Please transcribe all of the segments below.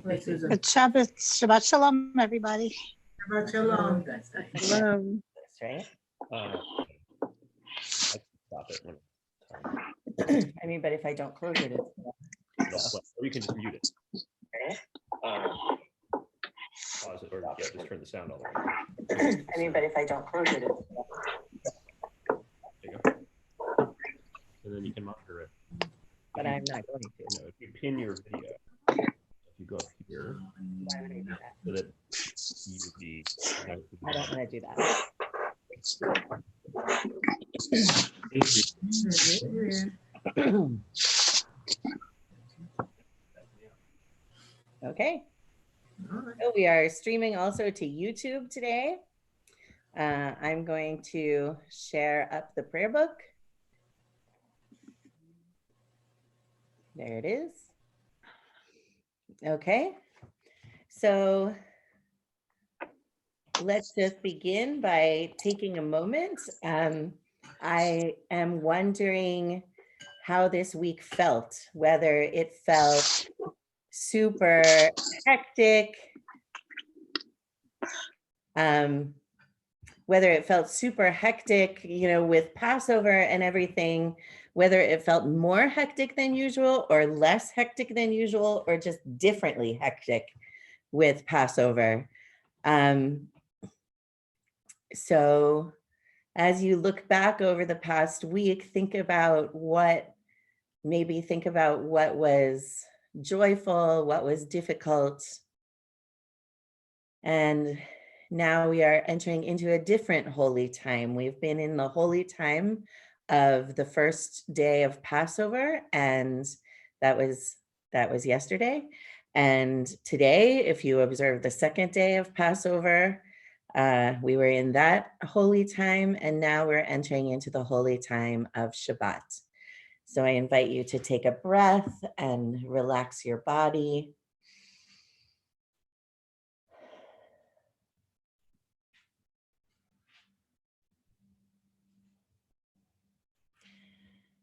Right, Susan. Good Shabbat Shalom, everybody. Shabbat Shalom. Shalom. That's right. I can stop it when I mean, but if I don't close it, it's or you can just mute it. Pause it, or yeah, just turn the sound all the way. I mean, but if I don't close it, it's There you go. And then you can monitor it. but I'm not going to. You know, if you pin your video, if you go up here, Why would I do that? so that you would be. I don't want to do that. Okay. So we are streaming also to YouTube today. I'm going to share up the prayer book. There it is. Okay. So let's just begin by taking a moment. I am wondering how this week felt, whether it felt super hectic, whether it felt super hectic, you know, with Passover and everything, whether it felt more hectic than usual or less hectic than usual, or just differently hectic with Passover. So as you look back over the past week, think about what was joyful, what was difficult. And now we are entering into a different holy time. We've been in the holy time of the first day of Passover, and that was yesterday. And today, if you observe the second day of Passover, we were in that holy time, and now we're entering into the holy time of Shabbat. So I invite you to take a breath and relax your body.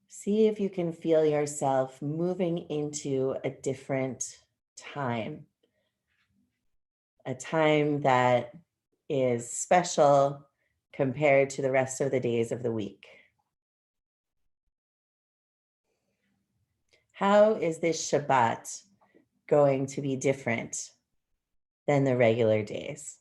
See if you can feel yourself moving into a different time, a time that is special compared to the rest of the days of the week. How is this Shabbat going to be different than the regular days?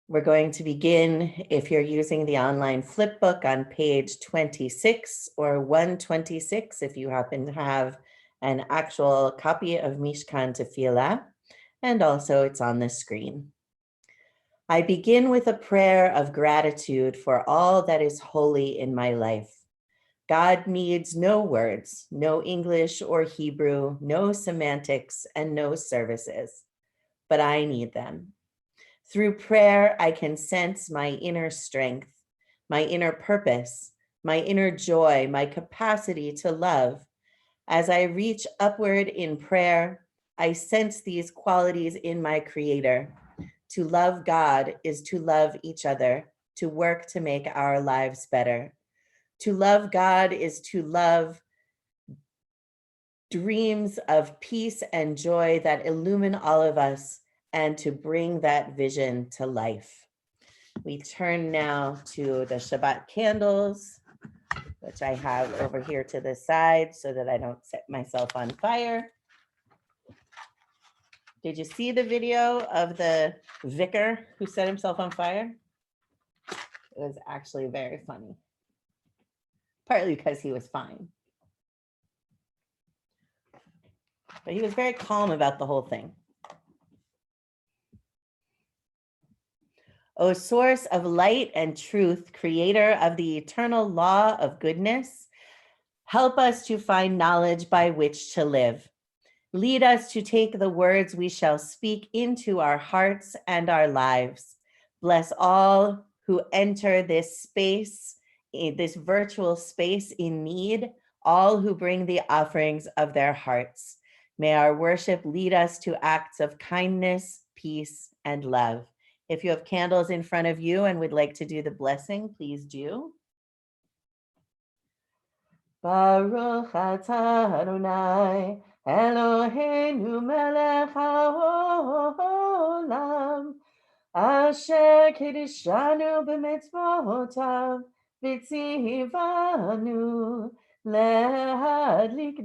We're going to begin, if you're using the online flip book, on page 26 or 126, if you happen to have an actual copy of Mishkan Tefillah, and also it's on the screen. I begin with a prayer of gratitude for all that is holy in my life. God needs no words, no English or Hebrew, no semantics, and no services, but I need them. Through prayer, I can sense my inner strength, my inner purpose, my inner joy, my capacity to love. As I reach upward in prayer, I sense these qualities in my Creator. To love God is to love each other, to work to make our lives better. To love God is to love dreams of peace and joy that illumine all of us, and to bring that vision to life. We turn now to the Shabbat candles, which I have over here to the side so that I don't set myself on fire. Did you see the video of the vicar who set himself on fire? It was actually very funny, partly because he was fine. But he was very calm about the whole thing. O source of light and truth, creator of the eternal law of goodness, help us to find knowledge by which to live. Lead us to take the words we shall speak into our hearts and our lives. Bless all who enter this space, this virtual space in need, all who bring the offerings of their hearts. May our worship lead us to acts of kindness, peace, and love. If you have candles in front of you and would like to do the blessing, please do. Baruch atah Adonai, Eloheinu melech haolam, asher kiddushanu b'mitzvotav, v'tzivanu להדליק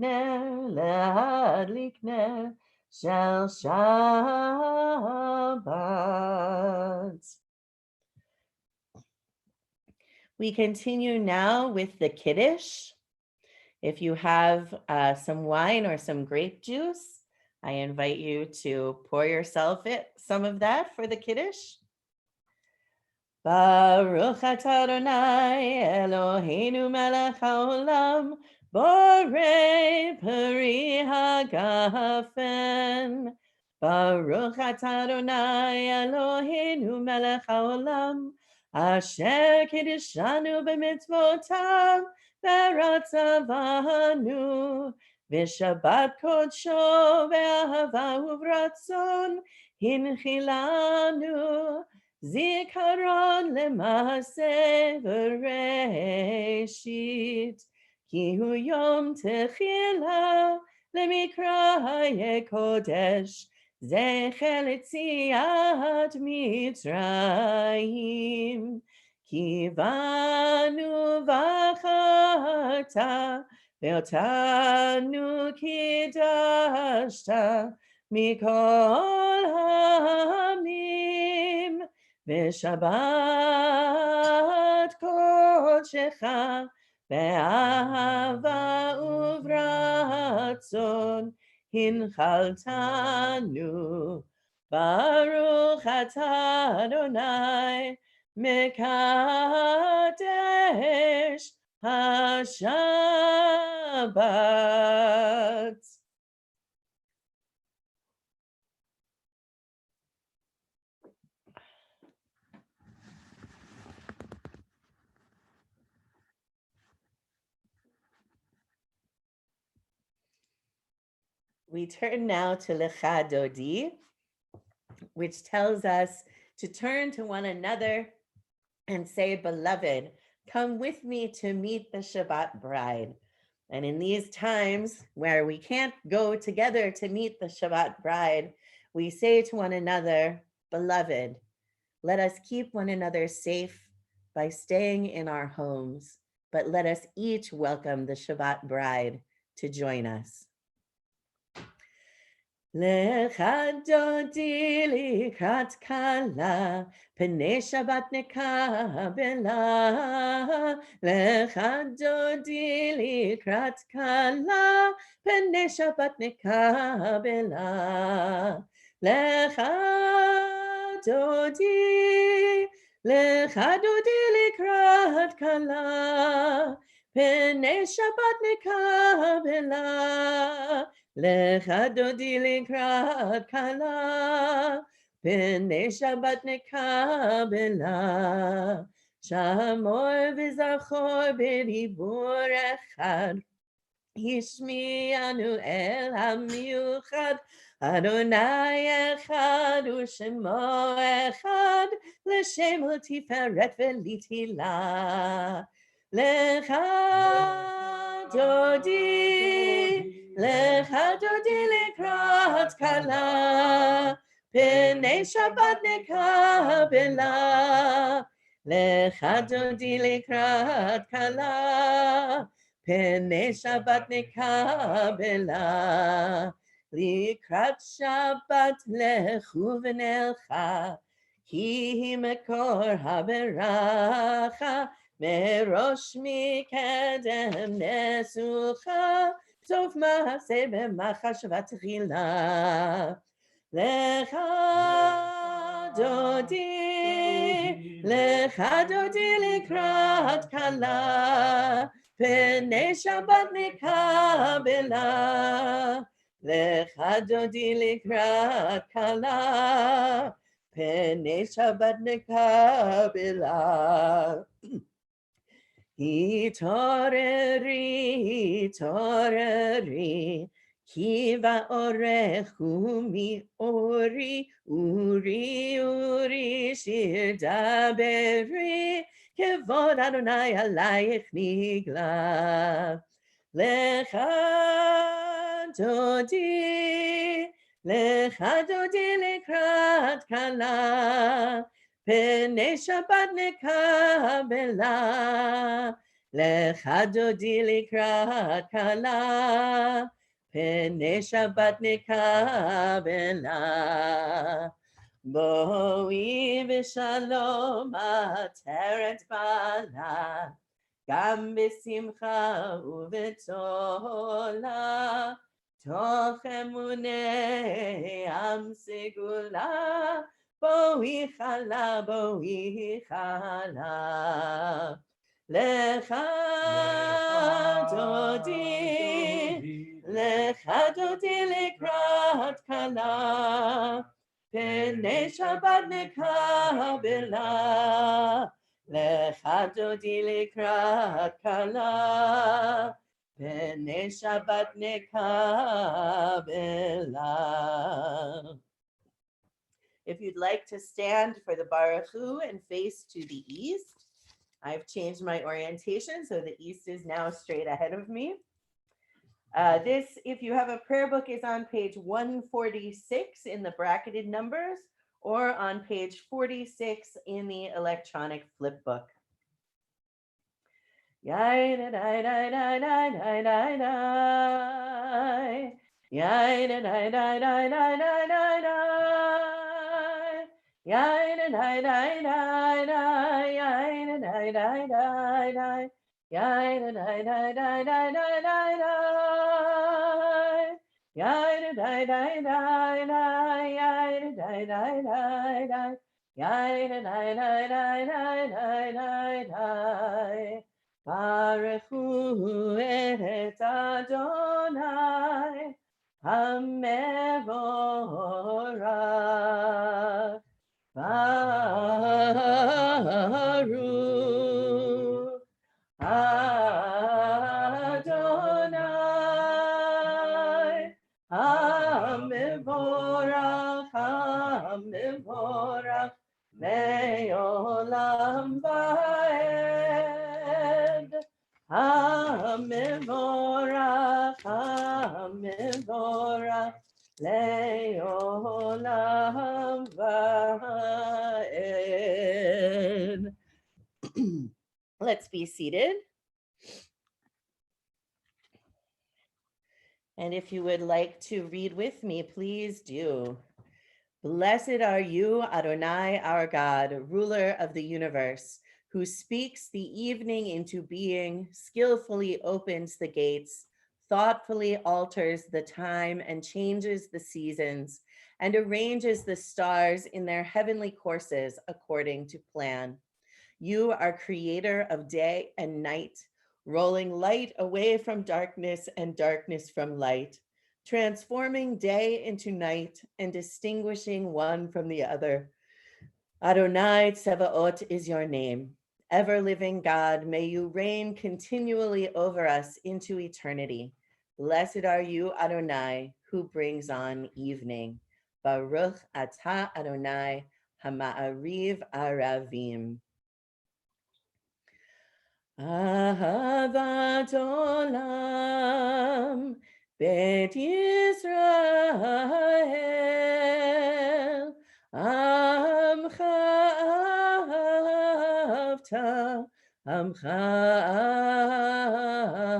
נר של Shabbat. We continue now with the Kiddush. If you have some wine or some grape juice, I invite you to pour yourself some of that for the Kiddush. Baruch atah Adonai Eloheinu melech haolam borei peri hagafen. Baruch atah Adonai Eloheinu melech haolam asher kiddushanu b'mitzvotav v'ratzavanu v'shabbat kodsho v'ahava uvratzon hinchilanu Zikaron lemase v'reshit, ki hu yom techila lemikraye kodesh, zecher letziat Mitzrayim, ki vanu v'acharta ve'otanu kidashta mikol ha'amim. V'shabbat kodshecha be'ahava uvratzon hinchaltanu. Baruch atah Adonai mekadesh haShabbat. We turn now to Lecha Dodi, which tells us to turn to one another and say, beloved, come with me to meet the Shabbat bride. And in these times where we can't go together to meet the Shabbat bride, we say to one another, beloved, let us keep one another safe by staying in our homes, but let us each welcome the Shabbat bride to join us. Lecha dodi likrat kala, pnei Shabbat nekabela. Lecha dodi likrat kala, pnei Shabbat nekabela. Lecha dodi likrat kala, pnei Shabbat nekabela. Lecha dodi likrat kala, pnei Shabbat nekabela. Shamor v'zachor b'dibur echad, Yishmi'anu el hamiuchad, Adonai echad u'shemo echad, l'shem l'tiferet v'litila. Lecha dodi, Lecha dodi likrat kala, pnei Shabbat nekabela. Lecha dodi likrat kala, pnei Shabbat nekabela. Likrat Shabbat lechu v'nelcha, ki hi mekor haberacha, merosh mikedem nesucha, Sof ma'aseh b'machashva tchila. Lecha dodi likrat kala, pnei Shabbat nekabela. Lecha dodi likrat kala, pnei Shabbat nekabela. Hitoreri, ki va'orechu mi uri, shir daberi, kevod Adonai alayich nigla. Lecha דודי לקראת כלה, פני שבת נקבלה. לך דודי לקראת כלה, פני שבת נקבלה. בואי בשלום עטרת בעלה, גם בשמחה ובתולה, תוך אמוני עם סגולה, בואי חלה, בואי חלה. לך דודי, לך דודי לקראת כלה, פני שבת נקבלה. לך דודי לקראת כלה, פני שבת נקבלה. If you'd like to stand for the Baruch Hu and face to the east, I've changed my orientation so the east is now straight ahead of me. This, if you have a prayer book, is on page 146 in the bracketed numbers or on page 46 in the electronic flip book. Baruch Hu et Adonai HaMevorach. Baruch Adonai HaMevorach, HaMevorach me'olam va'ed. HaMevorach, HaMevorach le'olam va'ed. Let's be seated. And if you would like to read with me, please do. Blessed are you, Adonai, our God, ruler of the universe, who speaks the evening into being, skillfully opens the gates, thoughtfully alters the time and changes the seasons, and arranges the stars in their heavenly courses according to plan. You are creator of day and night, rolling light away from darkness and darkness from light, transforming day into night and distinguishing one from the other. Adonai Tsevaot is your name. Ever-living God, may you reign continually over us into eternity. Blessed are you, Adonai, who brings on evening. Baruch atah Adonai hama'ariv aravim. Ahavat olam Bet Yisrael Amcha ahavta, Amcha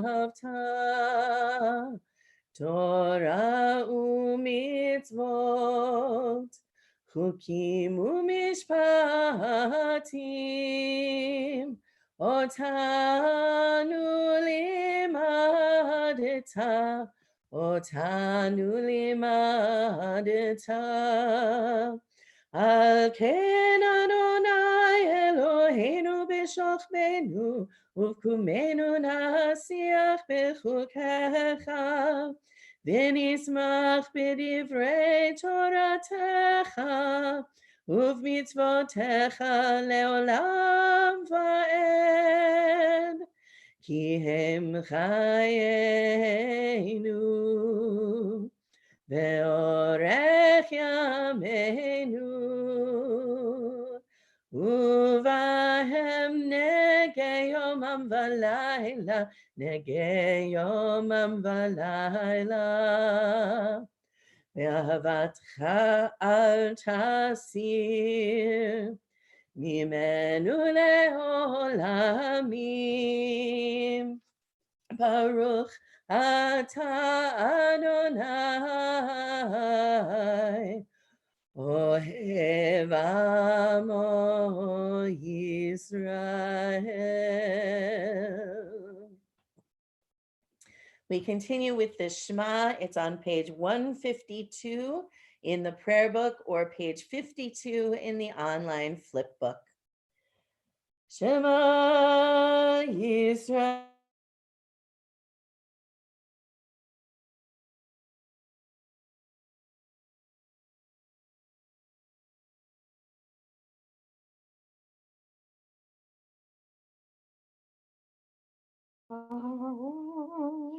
ahavta, Torah u'mitzvot, Chukim u'mishpatim, Otanu limadeta, Otanu limadeta. Al ken Adonai Eloheinu b'shochbenu, uvkumenu nasiach b'chukecha, v'nismach b'divrei Toratecha, uv'mitzvotecha le'olam va'ed, ki hem chayenu, ve'orech yameinu, uvahem negei yom yomam v'layla, nege yomam v'layla. Ve'avatcha al tasir, mimenu le'olamim. Baruch atah Adonai, Ohev Amo Yisrael. We continue with the Shema. It's on page 152 in the prayer book or page 52 in the online flip book. Shema Yisrael.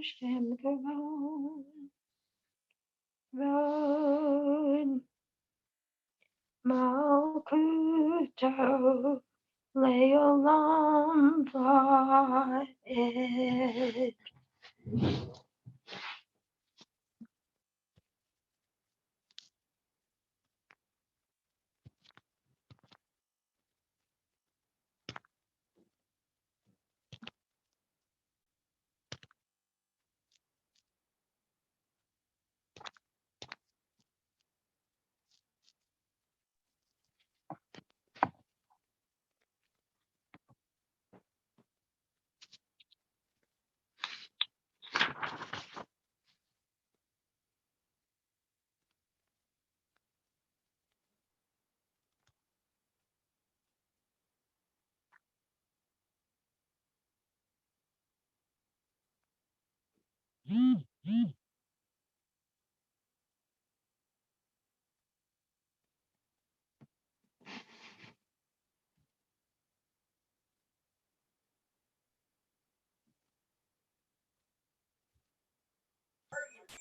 Shem Kavod Malkuto Leolam Vaed.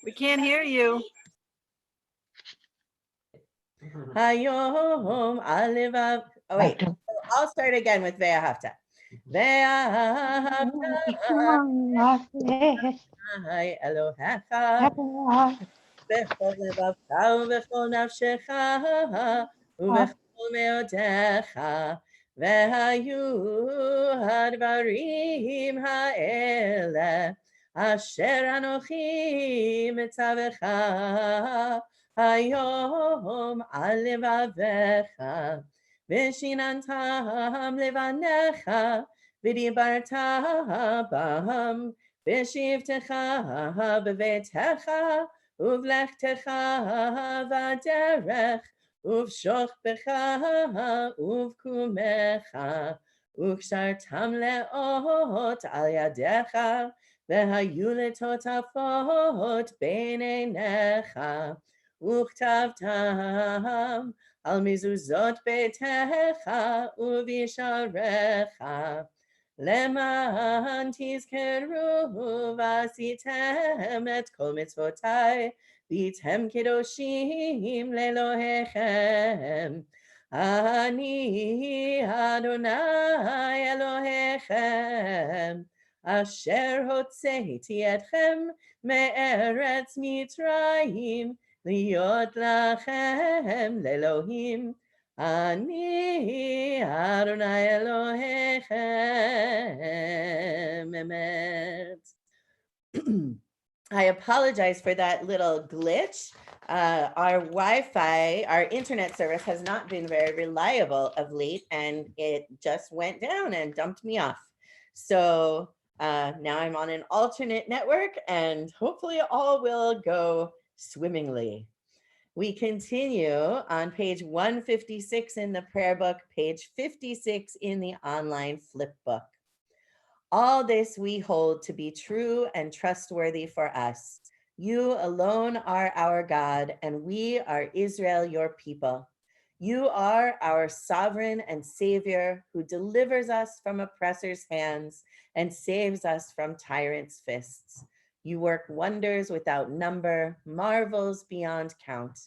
We can't hear you. Hayom Alevav. Oh wait, I'll start again with Ve'ahavta. Ve'ahavta Elohecha bechol levavcha ubechol nafshecha ubechol meodecha ve'hayu hadvarim ha'ele asher anochi mitzavecha hayom al levavecha v'shinantam levanecha v'dibarta bam v'shivtecha b'veitecha uvlechtecha v'derech uvshochbecha uvkumecha ukshartam leot al yadecha v'hayu letotafot b'neinecha uktavtam al mizuzot beitecha uvisharecha leman tizkeru v'asitem et kol mitzvotai v'tem kedoshim lelohechem ani Adonai Elohechem asher hotzeiti etchem me'eretz Mitzrayim liot lachem lelohim Ani Adonai Elohechem Emet. I apologize for that little glitch. Our Wi-Fi, our internet service has not been very reliable of late, and it just went down and dumped me off. So now I'm on an alternate network, and hopefully all will go swimmingly. We continue on page 156 in the prayer book, page 56 in the online flip book. All this we hold to be true and trustworthy for us. You alone are our God, and we are Israel, your people. You are our sovereign and savior who delivers us from oppressors' hands and saves us from tyrants' fists. You work wonders without number, marvels beyond count.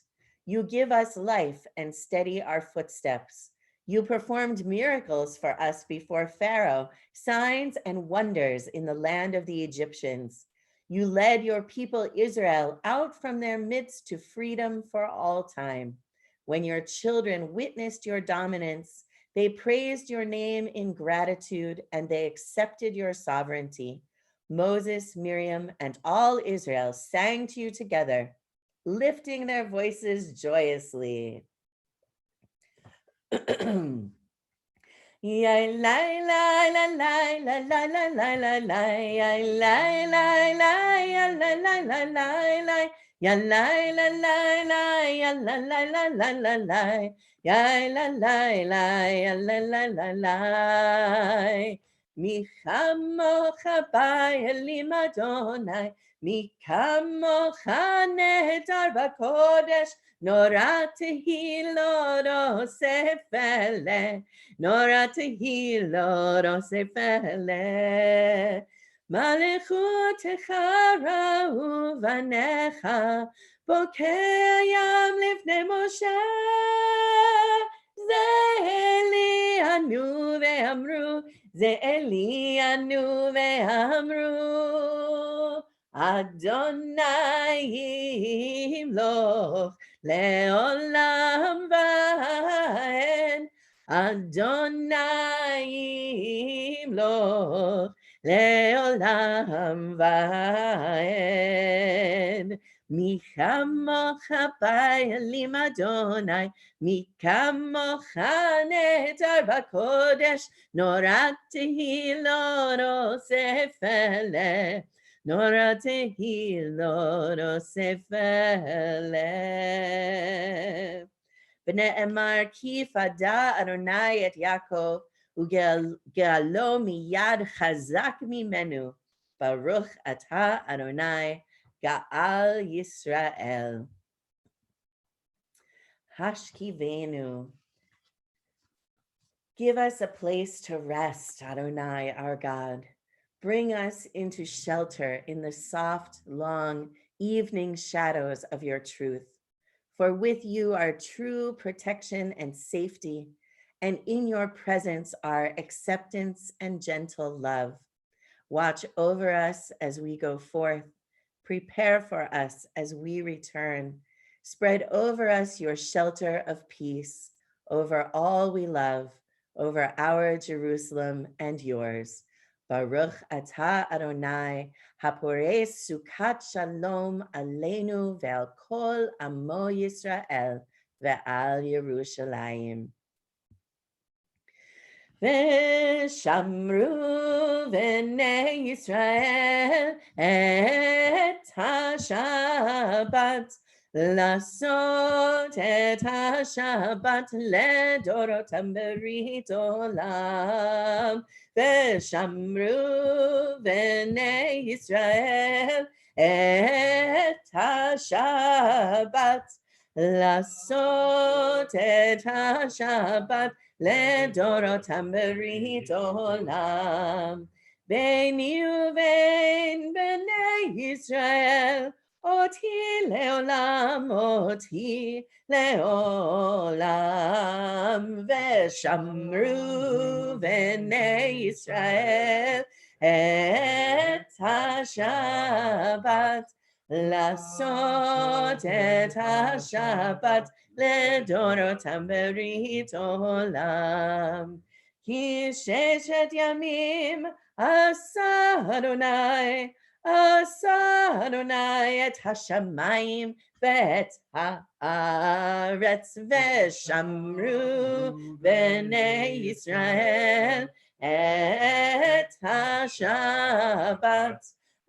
You give us life and steady our footsteps. You performed miracles for us before Pharaoh, signs and wonders in the land of the Egyptians. You led your people Israel out from their midst to freedom for all time. When your children witnessed your dominance, they praised your name in gratitude and they accepted your sovereignty. Moses, Miriam, and all Israel sang to you together, lifting their voices joyously. Ya la la la la la la la la la la ya la la la ya la la la la la ya la la la la ya la la la la la la ya la la la ya la la la la mi chamocha ba'elim Adonai mi kamocha nehedar b'kodesh Nora tehillah rosefele Nora tehillah rosefele Malechutecha ra'u vanecha Bokeyam lifnei Moshe Ze Eli anu ve'amru Ze Eli anu ve'amru Adonai yimloch leolam vahen Adonai yimloch leolam vahen Mi chamocha ba'elim Adonai Mi kamocha nehedar b'kodesh Norat tehillah rosefele Nora tehillah rosefele. V'ne'emar ki fada Adonai et Yaakov u'ge'alo miyad chazak mimenu. Baruch ata Adonai ga'al Yisrael. Hashkivenu. Give us a place to rest, Adonai, our God. Bring us into shelter in the soft, long evening shadows of your truth. For with you are true protection and safety, and in your presence are acceptance and gentle love. Watch over us as we go forth. Prepare for us as we return. Spread over us your shelter of peace, over all we love, over our Jerusalem and yours. Baruch atah Adonai, hapores sukat shalom aleinu ve'al kol amo Yisrael ve'al Yerushalayim. Ve'shamru v'nei Yisrael et ha-shabbat Lasot et ha-shabbat ledorotam berit olam Ve'shamru v'nei Yisrael et ha-shabbat Lasot et ha-shabbat Ledorotam berit olam Beini uvein b'nei Yisrael Oti leolam, oti leolam Ve'shamru v'nei Yisrael Et ha-shabbat Lasot et ha-shabbat Ledorotam berit olam Ki sheshet yamim asa Adonai Asa Adonai et hashamayim ve'et haaretz ve'shamru b'nei Yisrael et ha-shabbat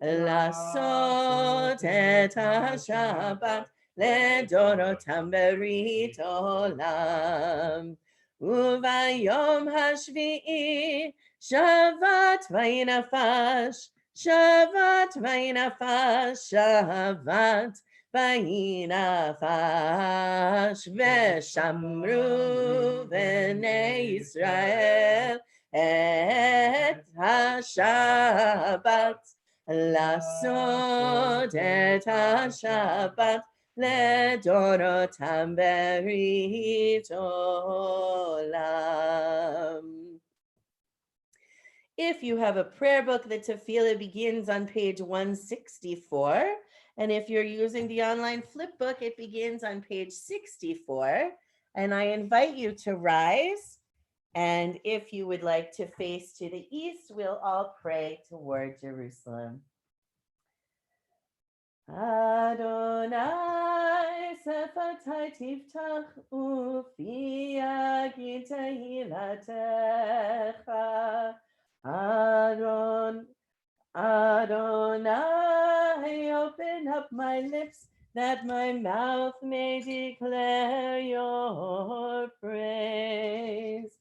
lasot et ha-shabbat ledorotam berit olam uvayom hashvi'i shavat vayinafash Shavat vayinafash, shavat vayinafash, ve'shamru v'nei Yisrael et ha-shabbat, lasot et ha-shabbat, לדורותם ברית עולם. If you have a prayer book, the tefillah begins on page 164. And if you're using the online flip book, it begins on page 64. And I invite you to rise. And if you would like to face to the east, we'll all pray toward Jerusalem. Adonai sefatai tiftach ufi yagid tehilatecha. Adonai, open up my lips that my mouth may declare your praise.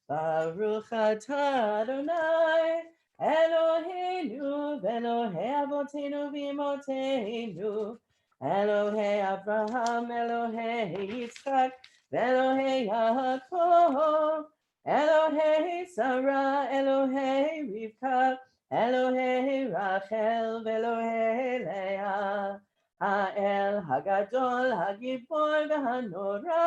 Baruch atah Adonai, Eloheinu, Elohei Avotenu v'Imotenu, Elohei Abraham, Elohei Yitzchak, Elohei Yaakov, Elohei Sarah, Elohei Rivka, Elohei Rachel, Elohei Leah, Ha'el Hagadol, Hagibor, V'Hanora,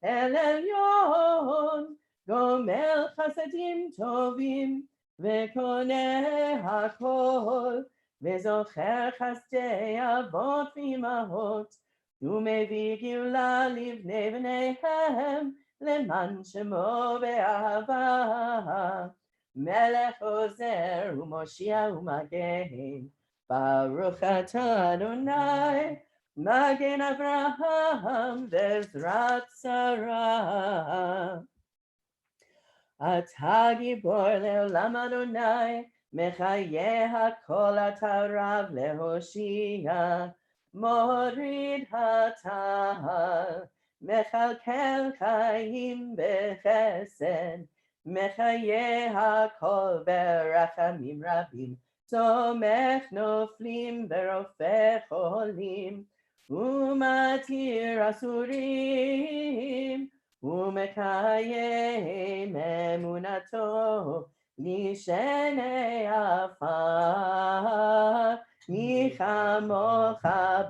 El Elyon, Gomer Chasadim Tovim, V'Koneh HaKol, V'Zocher Chasdei Avot V'Imahot, U'Mevii Geulah Livnei B'neihem, למען שמו באהבה, מלך עוזר ומושיע ומגן, ברוך אתה אדוני, מגן אברהם ועזרת שרה. אתה גיבור לעולם אדוני, מחיי הכל אתה רב להושיע, מוריד הטל, מכלכל חיים בחסד, מחיי הכל ברחמים רבים, סומך נופלים ורופא חולים, ומתיר אסורים, ומקיים אמונתו לשני עפר, מי כמוך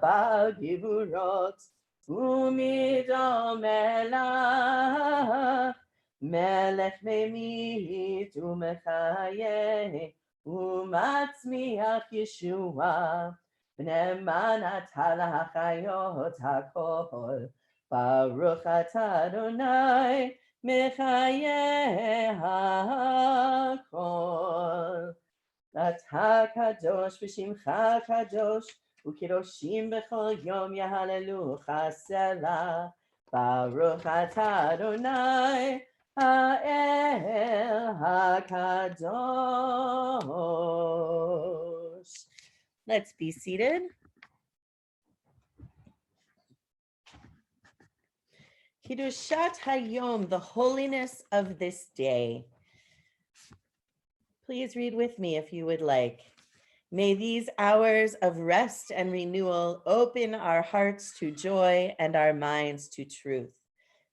בגבורות, ומדומה לך, מלך ממית ומחיה, ומצמיח ישועה, בנאמן אתה להחיות הכל, ברוך אתה אדוני, מחיה הכל. אתה קדוש ושמך קדוש, וקדושים בכל יום יהללוך סלה, ברוך אתה אדוני, האל הקדוש. Let's be seated. Kiddushat Hayom, the holiness of this day. Please read with me if you would like. May these hours of rest and renewal open our hearts to joy and our minds to truth.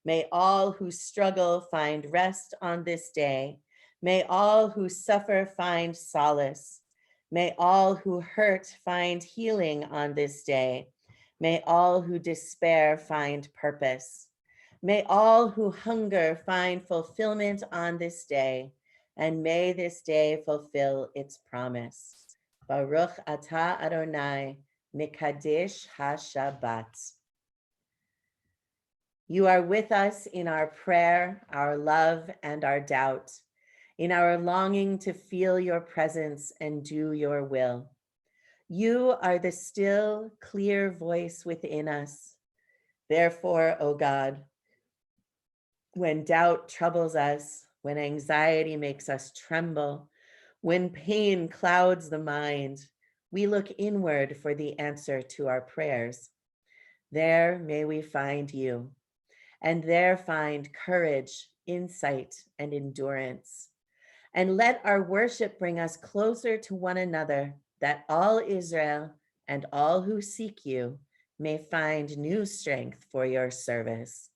May all who struggle find rest on this day. May all who suffer find solace. May all who hurt find healing on this day. May all who despair find purpose. May all who hunger find fulfillment on this day. And may this day fulfill its promise. Baruch atah Adonai, Mekadesh HaShabbat. You are with us in our prayer, our love, and our doubt, in our longing to feel your presence and do your will. You are the still, clear voice within us. Therefore, O God, when doubt troubles us, when anxiety makes us tremble, when pain clouds the mind, we look inward for the answer to our prayers. There may we find you, and there find courage, insight, and endurance. And let our worship bring us closer to one another, that all Israel and all who seek you may find new strength for your service.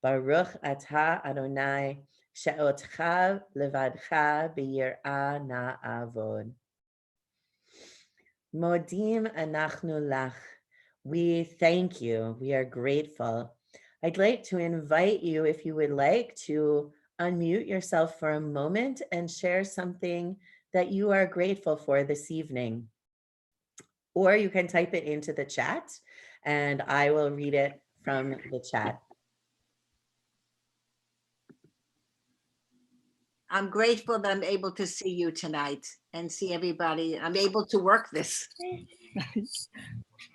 Baruch atah Adonai, she'otcha levadcha b'yir'a na'avod. Modim anachnu lach. We thank you. We are grateful. I'd like to invite you, if you would like, to unmute yourself for a moment and share something that you are grateful for this evening. Or you can type it into the chat and I will read it from the chat. I'm grateful that I'm able to see you tonight and see everybody. I'm able to work this.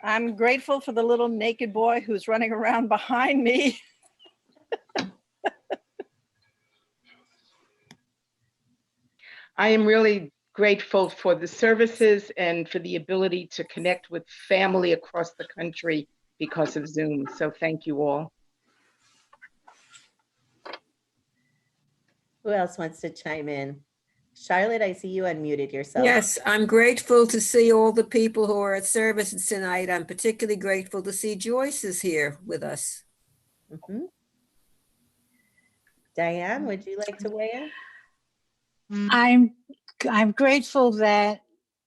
I'm grateful for the little naked boy who's running around behind me. I am really grateful for the services and for the ability to connect with family across the country because of Zoom. So thank you all. Who else wants to chime in? Charlotte, I see you unmuted yourself. Yes, I'm grateful to see all the people who are at services tonight. I'm particularly grateful to see Joyce is here with us. Mhm. Diane, would you like to weigh in? I'm grateful that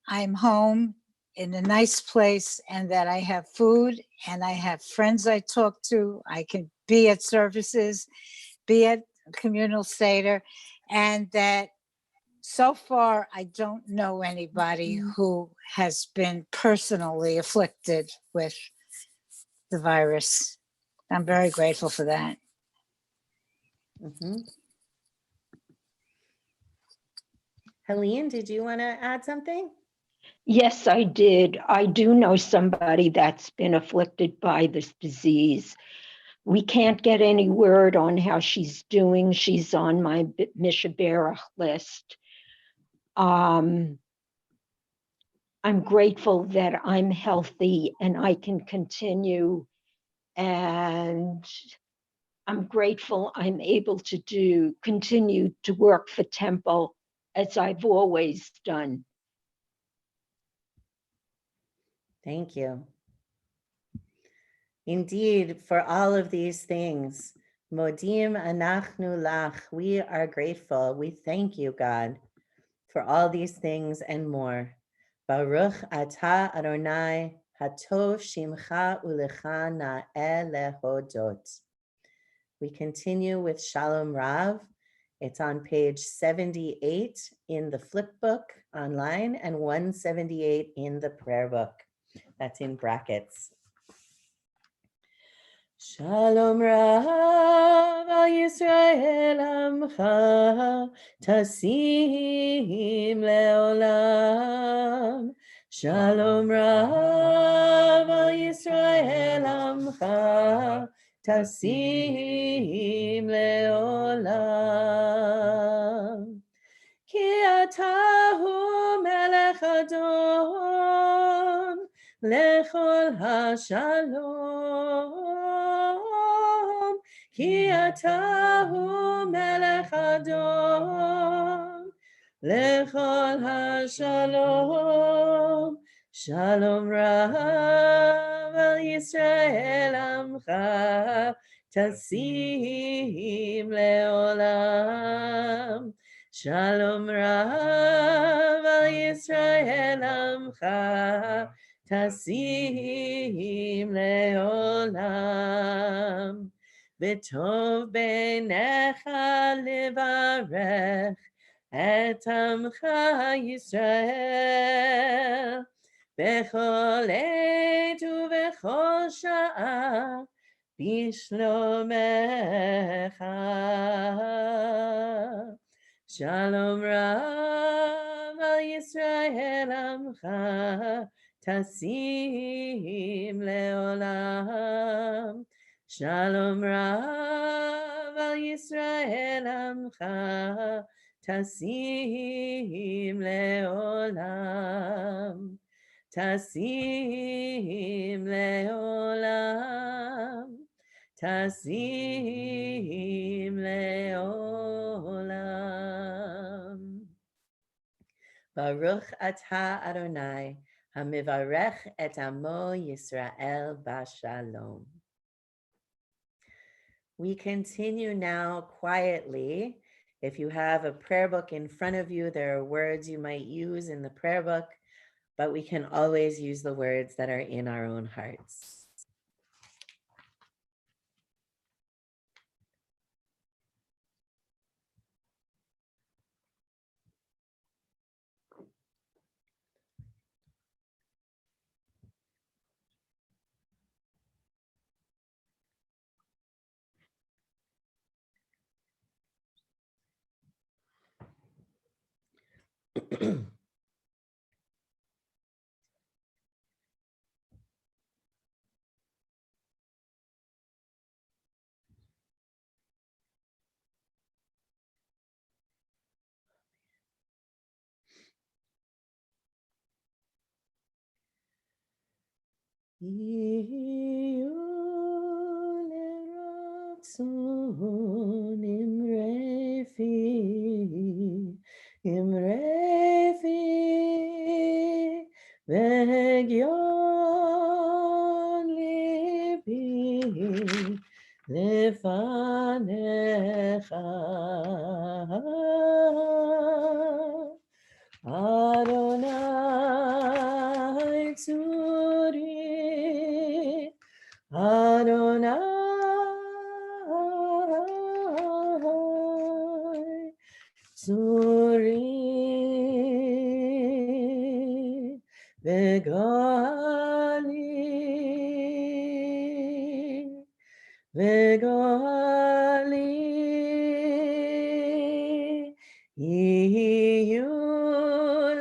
I'm home in a nice place and that I have food and I have friends I talk to. I can be at services, be at communal Seder, and that so far I don't know anybody who has been personally afflicted with the virus. I'm very grateful for that. Mhm. Helene, did you want to add something? Yes, I did. I do know somebody that's been afflicted by this disease. We can't get any word on how she's doing. She's on my Mishaberach list. I'm grateful that I'm healthy and I can continue. And I'm grateful I'm able to continue to work for Temple as I've always done. Thank you. Indeed, for all of these things, Modim anachnu lach, we are grateful. We thank you, God, for all these things and more. Baruch atah Adonai, hatov shimcha ulecha na'eh lehodot. We continue with Shalom Rav. It's on page 78 in the flip book online and 178 in the prayer book. That's in brackets. Shalom Rav al Yisrael Amcha Tasim Leolam. Shalom Rav al Yisrael Amcha Tasim Leolam. Ki atahu melech adon lechol hashalom. Ki atahu melech adon lechol hashalom. Shalom Rav al Yisrael Amcha Tasim Leolam. Shalom Rav al Yisrael Amcha Tasim Leolam. V'tov beinecha levarech et Amcha Yisrael bechol עת ובכל שעה בשלומך. Shalom Rav al Yisrael Amcha Tasim Leolam. Shalom Rav al Yisrael Amcha Tasim Leolam. Tasim Leolam. Tasim Leolam. Baruch atah Adonai, hamivarech et amo Yisrael bashalom. We continue now quietly. If you have a prayer book in front of you, there are words you might use in the prayer book. but we can always use the words that are in our own hearts. Adonai Tzuri, Adonai Tzuri, Vegali, Vegali, Iyu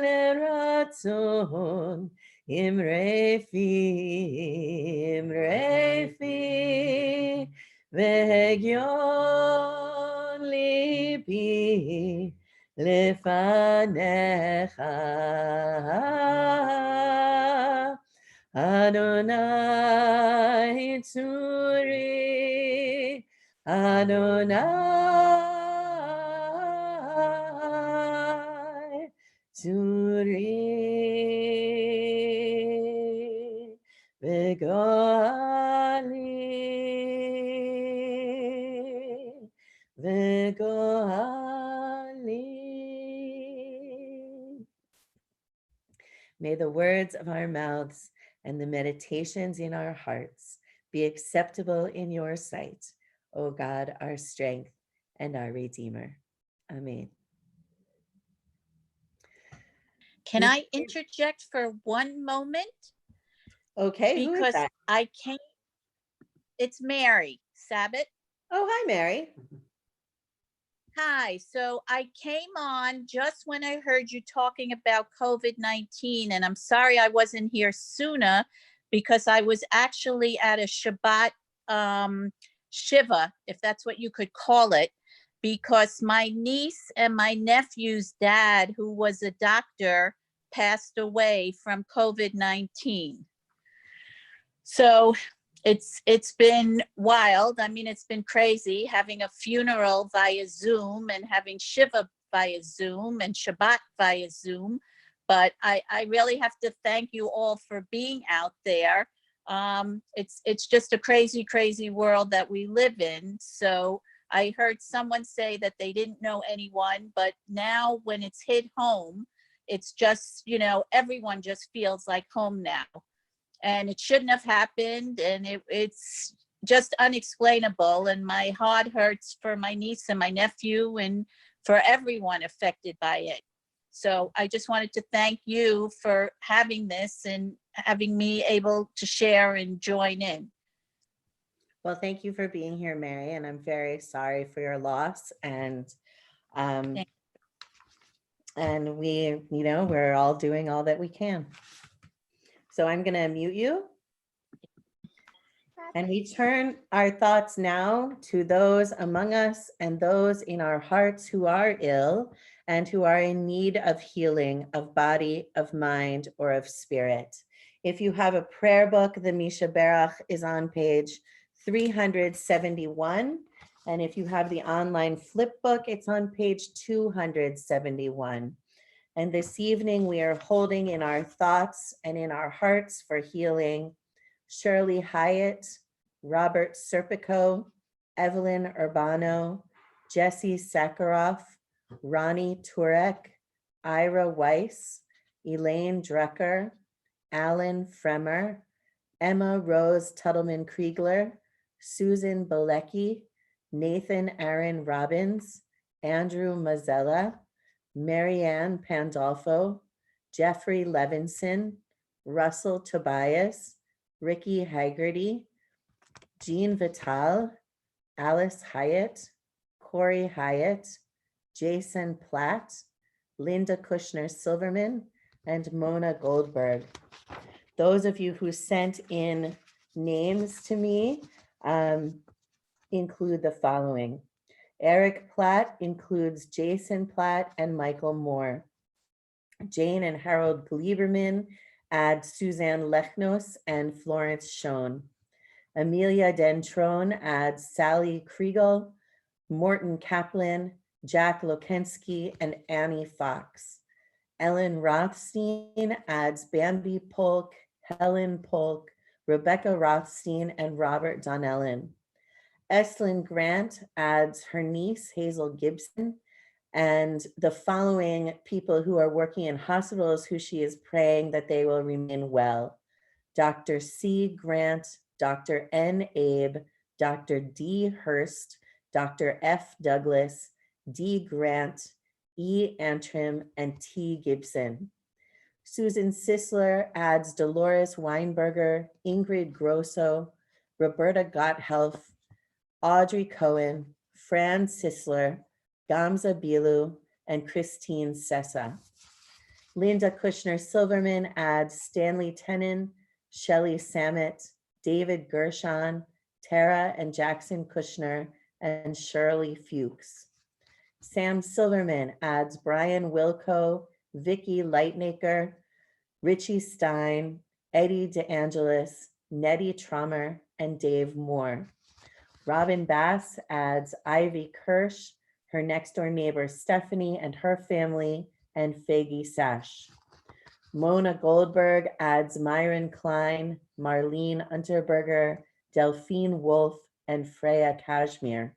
leratzon, Imrefi, Vehegyon libi, Lefanecha, Adonai Tzuri, Adonai Tzuri, Vegali, Vegali. May the words of our mouths and the meditations in our hearts be acceptable in your sight, O God, our strength and our Redeemer. Amen. Can I interject for one moment? Okay, who is Because that? I came, it's Mary Sabbath. Oh, hi, Mary. Hi, so I came on just when I heard you talking about COVID-19, and I'm sorry I wasn't here sooner because I was actually at a Shabbat Shiva, if that's what you could call it, because my niece and my nephew's dad, who was a doctor, passed away from COVID-19. So it's been wild. I mean, it's been crazy having a funeral via Zoom and having Shiva via Zoom and Shabbat via Zoom. But I really have to thank you all for being out there. It's just a crazy, crazy world that we live in. So I heard someone say that they didn't know anyone, but now when it's hit home, it's just, you know, everyone just feels like home now. And it shouldn't have happened, and it's just unexplainable, and my heart hurts for my niece and my nephew and for everyone affected by it. So I just wanted to thank you for having this and having me able to share and join in. Well, thank you for being here, Mary, and I'm very sorry for your loss. And we, you know, we're all doing all that we can. So I'm going to mute you. And we turn our thoughts now to those among us and those in our hearts who are ill and who are in need of healing of body, of mind, or of spirit. If you have a prayer book, the Misha Berach is on page 371. And if you have the online flip book, it's on page 271. And this evening, we are holding in our thoughts and in our hearts for healing Shirley Hyatt, Robert Serpico, Evelyn Urbano, Jesse Sakharoff, Ronnie Turek, Ira Weiss, Elaine Drucker, Alan Fremer, Emma Rose Tuttleman Kriegler, Susan Bilecki, Nathan Aaron Robbins, Andrew Mazzella, Marianne Pandolfo, Jeffrey Levinson, Russell Tobias, Ricky Haggerty, Jean Vital, Alice Hyatt, Corey Hyatt, Jason Platt, Linda Kushner Silverman, and Mona Goldberg. Those of you who sent in names to me include the following. Eric Platt includes Jason Platt and Michael Moore. Jane and Harold Gleiberman add Suzanne Lechnos and Florence Schoen. Amelia Dentrone adds Sally Kriegel, Morton Kaplan, Jack Lokensky, and Annie Fox. Ellen Rothstein adds Bambi Polk, Helen Polk, Rebecca Rothstein, and Robert Donnellan. Eslyn Grant adds her niece, Hazel Gibson, and the following people who are working in hospitals who she is praying that they will remain well. Dr. C. Grant, Dr. N. Abe, Dr. D. Hurst, Dr. F. Douglas, D. Grant, E. Antrim, and T. Gibson. Susan Sisler adds Dolores Weinberger, Ingrid Grosso, Roberta Gotthelf, Audrey Cohen, Fran Sisler, Gamza Bilu, and Christine Sessa. Linda Kushner Silverman adds Stanley Tenen, Shelley Samet, David Gershon, Tara and Jackson Kushner, and Shirley Fuchs. Sam Silverman adds Brian Wilco, Vicky Lightnaker, Richie Stein, Eddie DeAngelis, Nettie Trummer, and Dave Moore. Robin Bass adds Ivy Kirsch, her next door neighbor Stephanie and her family, and Faggy Sash. Mona Goldberg adds Myron Klein, Marlene Unterberger, Delphine Wolf, and Freya Kashmir.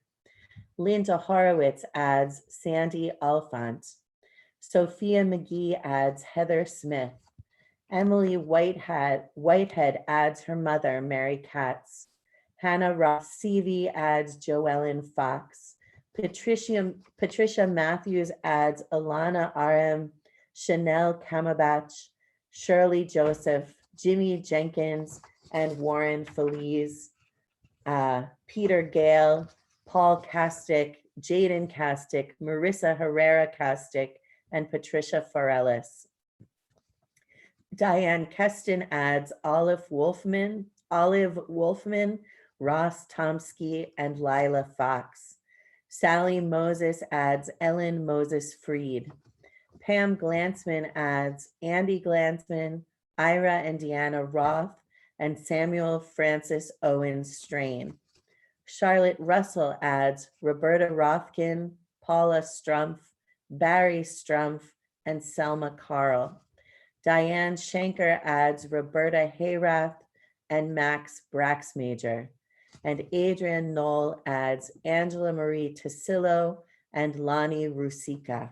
Linda Horowitz adds Sandy Alfont. Sophia McGee adds Heather Smith. Emily Whitehead adds her mother, Mary Katz. Hannah Ross Seavey adds Joellen Fox. Patricia Matthews adds Alana RM, Chanel Kamabach, Shirley Joseph, Jimmy Jenkins, and Warren Feliz. Peter Gale, Paul Kastick, Jaden Kastick, Marissa Herrera Kastick, and Patricia Forellis. Diane Keston adds Olive Wolfman, Ross Tomsky, and Lila Fox. Sally Moses adds Ellen Moses Freed. Pam Glansman adds Andy Glansman, Ira and Deanna Roth, and Samuel Francis Owen Strain. Charlotte Russell adds Roberta Rothkin, Paula Strumpf, Barry Strumpf, and Selma Carl. Diane Schenker adds Roberta Hayrath and Max Braxmajor. And Adrian Knoll adds Angela Marie Tassilo and Lonnie Rusica.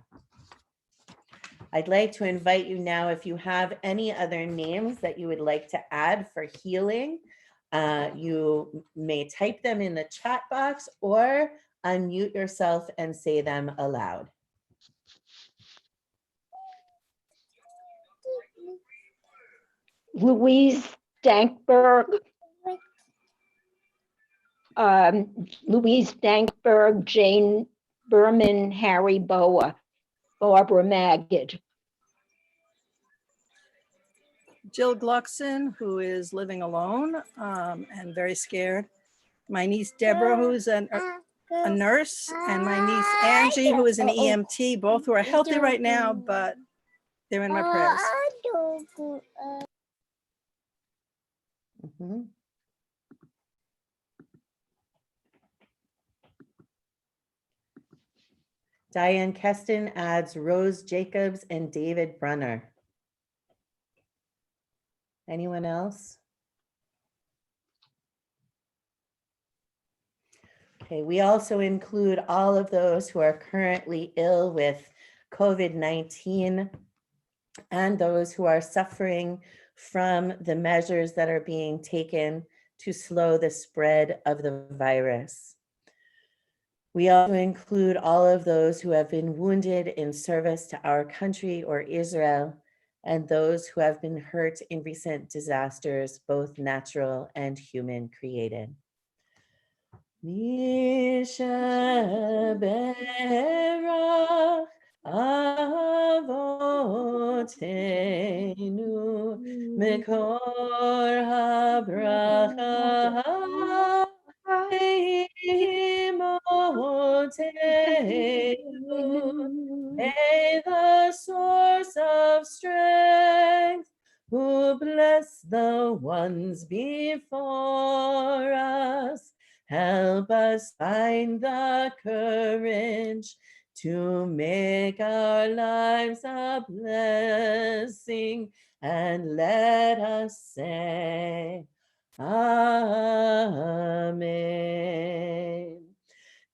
I'd like to invite you now, if you have any other names that you would like to add for healing, you may type them in the chat box or unmute yourself and say them aloud. Louise Dankberg, Jane Berman, Harry Boa, Barbara Magid. Jill Gluckson, who is living alone and very scared. My niece Deborah, who is a nurse, and my niece Angie, who is an EMT, both who are healthy right now, but they're in my prayers. Mhm. Diane Keston adds Rose Jacobs and David Brunner. Anyone else? Okay, we also include all of those who are currently ill with COVID-19 and those who are suffering from the measures that are being taken to slow the spread of the virus. We also include all of those who have been wounded in service to our country or Israel, and those who have been hurt in recent disasters, both natural and human created. Mishaberach Avotenu Mekor HaBracha Imotenu, may the source of strength, who bless the ones before us, help us find the courage to make our lives a blessing, and let us say, Amen.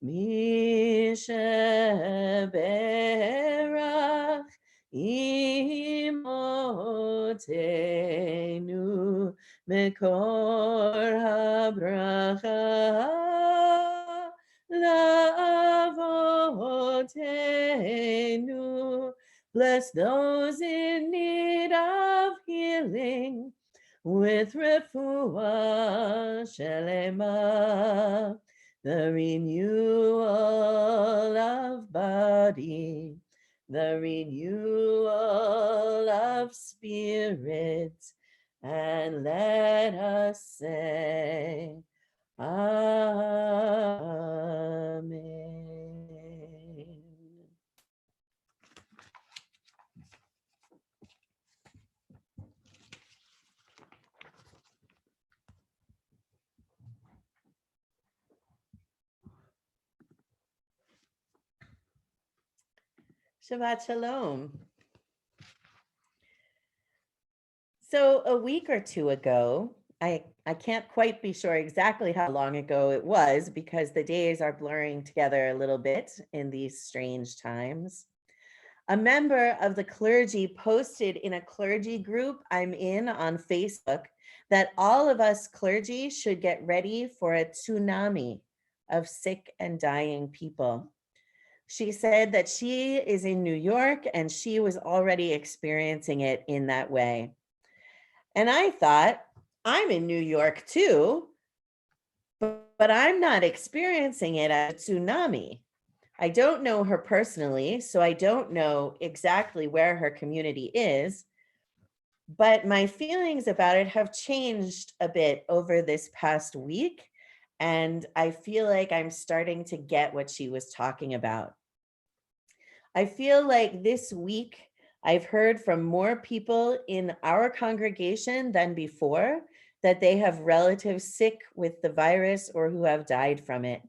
Mishaberach imotenu mekor habracha lavotenu. Bless those in need of healing with refuah shelema, the renewal of body, the renewal of spirit, and let us say, Amen. Shabbat Shalom. So a week or two ago, I can't quite be sure exactly how long ago it was because the days are blurring together a little bit in these strange times. A member of the clergy posted in a clergy group I'm in on Facebook that all of us clergy should get ready for a tsunami of sick and dying people. She said that she is in New York and she was already experiencing it in that way. And I thought, I'm in New York too, but I'm not experiencing it as a tsunami. I don't know her personally, so I don't know exactly where her community is, but my feelings about it have changed a bit over this past week, and I feel like I'm starting to get what she was talking about. I feel like this week I've heard from more people in our congregation than before that they have relatives sick with the virus or who have died from it.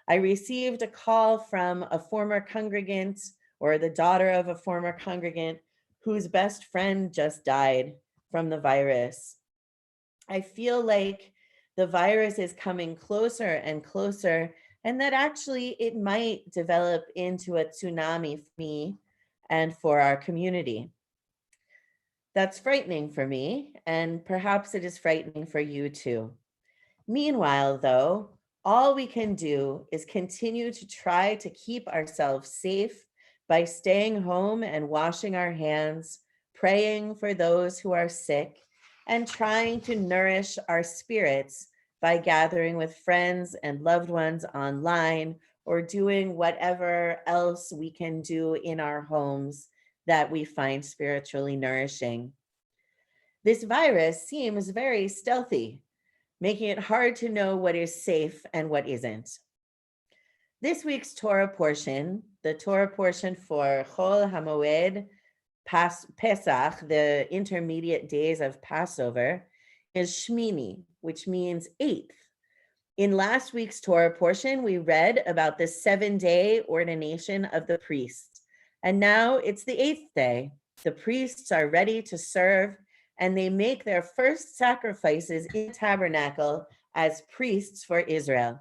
I received a call from a former congregant or the daughter of a former congregant whose best friend just died from the virus. I feel like the virus is coming closer and closer, and that actually it might develop into a tsunami for me and for our community. That's frightening for me, and perhaps it is frightening for you too. Meanwhile, though, all we can do is continue to try to keep ourselves safe by staying home and washing our hands, praying for those who are sick, and trying to nourish our spirits by gathering with friends and loved ones online or doing whatever else we can do in our homes that we find spiritually nourishing. This virus seems very stealthy, making it hard to know what is safe and what isn't. This week's Torah portion, the Torah portion for Chol HaMoed Pesach, the intermediate days of Passover, is Shmini, which means 8th. In last week's Torah portion, we read about the 7-day ordination of the priests. And now it's the 8th day. The priests are ready to serve, and they make their first sacrifices in the tabernacle as priests for Israel.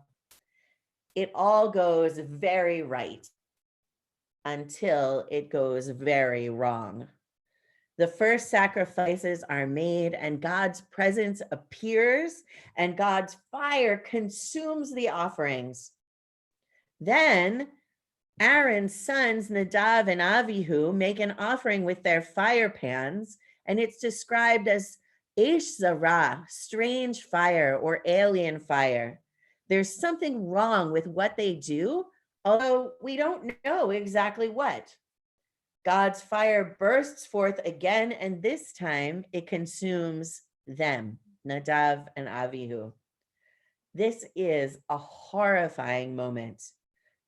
It all goes very right until it goes very wrong. The first sacrifices are made, and God's presence appears, and God's fire consumes the offerings. Then Aaron's sons, Nadav and Avihu, make an offering with their fire pans, and it's described as Eish Zarah, strange fire or alien fire. There's something wrong with what they do, although we don't know exactly what. God's fire bursts forth again, and this time it consumes them, Nadav and Avihu. This is a horrifying moment.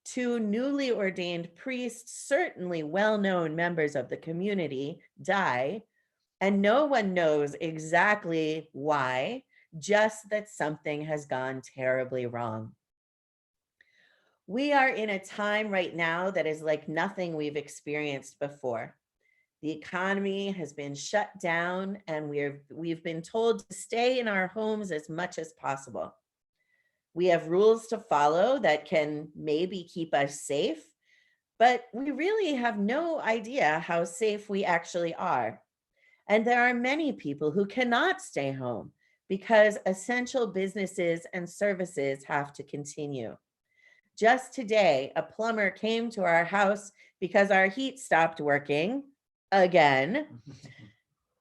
Two newly ordained priests, certainly well-known members of the community, die, and no one knows exactly why, just that something has gone terribly wrong. We are in a time right now that is like nothing we've experienced before. The economy has been shut down, and we've been told to stay in our homes as much as possible. We have rules to follow that can maybe keep us safe, but we really have no idea how safe we actually are. And there are many people who cannot stay home because essential businesses and services have to continue. Just today, a plumber came to our house because our heat stopped working again.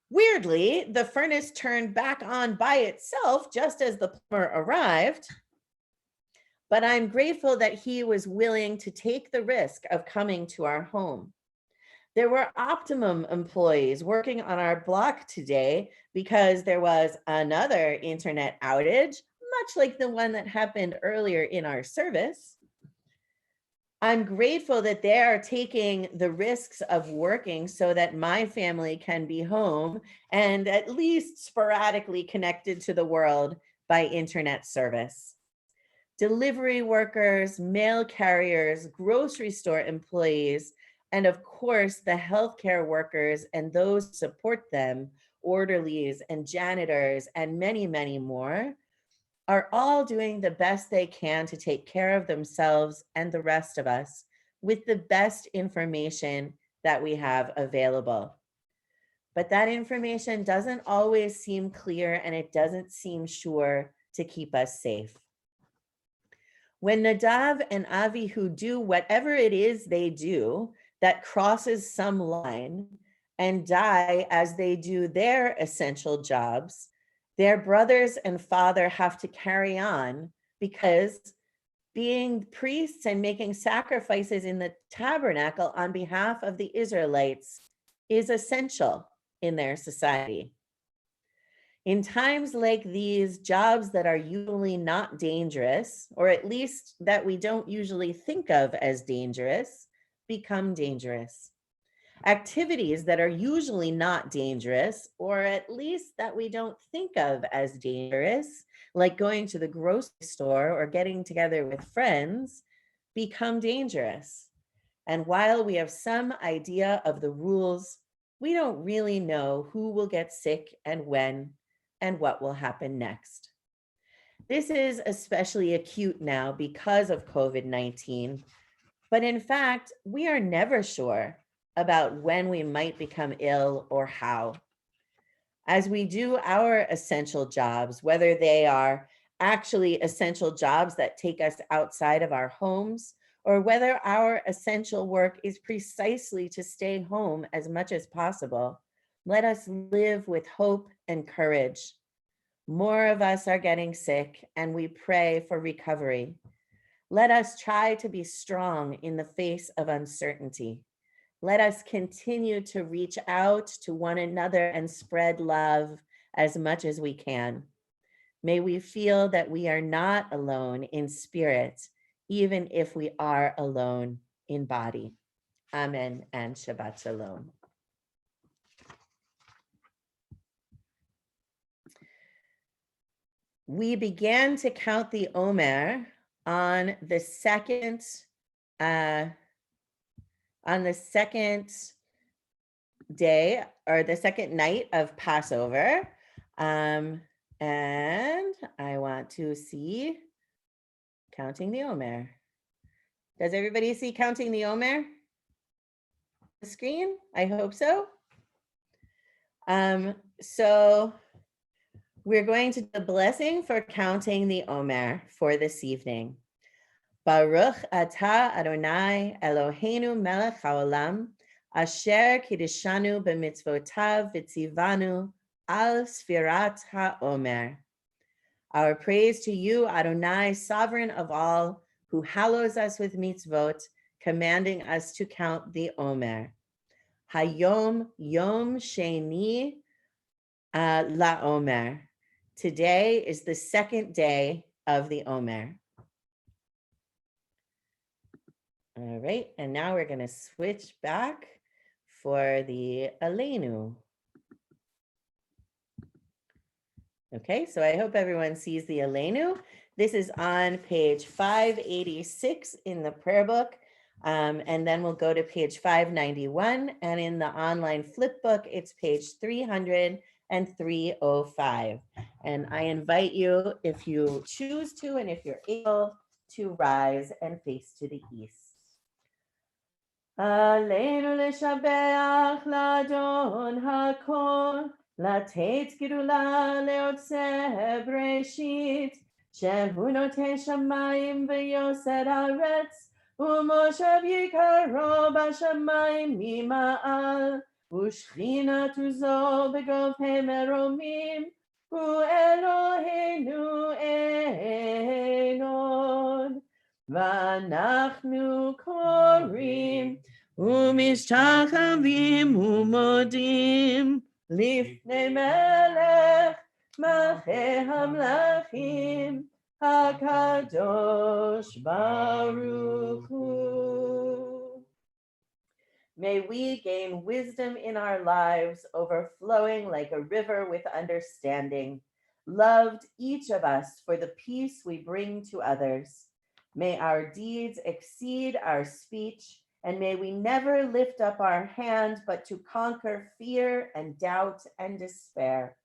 Weirdly, the furnace turned back on by itself just as the plumber arrived. But I'm grateful that he was willing to take the risk of coming to our home. There were Optimum employees working on our block today because there was another internet outage, much like the one that happened earlier in our service. I'm grateful that they are taking the risks of working so that my family can be home and at least sporadically connected to the world by internet service. Delivery workers, mail carriers, grocery store employees, and of course, the healthcare workers and those who support them, orderlies and janitors, and many, many more, are all doing the best they can to take care of themselves and the rest of us with the best information that we have available. But that information doesn't always seem clear, and it doesn't seem sure to keep us safe. When Nadav and Avihu do whatever it is they do that crosses some line and die as they do their essential jobs, their brothers and father have to carry on, because being priests and making sacrifices in the tabernacle on behalf of the Israelites is essential in their society. In times like these, jobs that are usually not dangerous, or at least that we don't usually think of as dangerous, become dangerous. Activities that are usually not dangerous, or at least that we don't think of as dangerous, like going to the grocery store or getting together with friends, become dangerous. And while we have some idea of the rules, we don't really know who will get sick and when, and what will happen next. This is especially acute now because of COVID-19, but in fact, we are never sure about when we might become ill or how. As we do our essential jobs, whether they are actually essential jobs that take us outside of our homes, or whether our essential work is precisely to stay home as much as possible, let us live with hope and courage. More of us are getting sick, and we pray for recovery. Let us try to be strong in the face of uncertainty. Let us continue to reach out to one another and spread love as much as we can. May we feel that we are not alone in spirit, even if we are alone in body. Amen and Shabbat Shalom. We began to count the Omer on the second day, or the second night of Passover. And I want to see counting the Omer. Does everybody see counting the Omer? The screen? I hope so. So we're going to do the blessing for counting the Omer for this evening. Baruch atah Adonai Eloheinu melech haolam, asher kiddushanu b'mitzvotav v'tzivanu al sfirat haomer. Our praise to you, Adonai, sovereign of all, who hallows us with mitzvot, commanding us to count the Omer. Hayom Yom Sheni La Omer. Today is the second day of the Omer. All right, and now we're going to switch back for the Aleinu. Okay, so I hope everyone sees the Aleinu. This is on page 586 in the prayer book, and then we'll go to page 591, and in the online flip book, it's page 300 and 305. And I invite you, if you choose to, and if you're able, to rise and face to the east. Aleinu l'shabeach l'adon hakol, לתת גדולה ליוצא בראשית, שהוא נותן שמיים ויוסד ארץ, ומושב יקרו בשמיים ממעל, ושכינתו זו בגובה מרומים, הוא אלוהינו אין עוד. ואנחנו קוראים ומשתחווים ומודים לפני מלך מלכי המלכים הקדוש ברוך הוא. May we gain wisdom in our lives, overflowing like a river with understanding, loved each of us for the peace we bring to others. May our deeds exceed our speech, and may we never lift up our hand but to conquer fear and doubt and despair.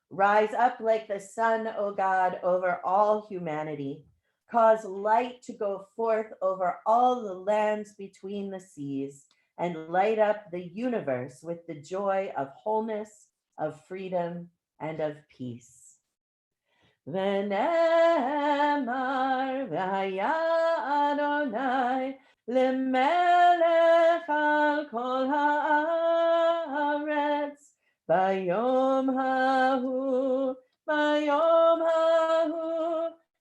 Rise up like the sun, O God, over all humanity. Cause light to go forth over all the lands between the seas, and light up the universe with the joy of wholeness, of freedom, and of peace. ונאמר והיה אדוני למלך על כל הארץ ביום ההוא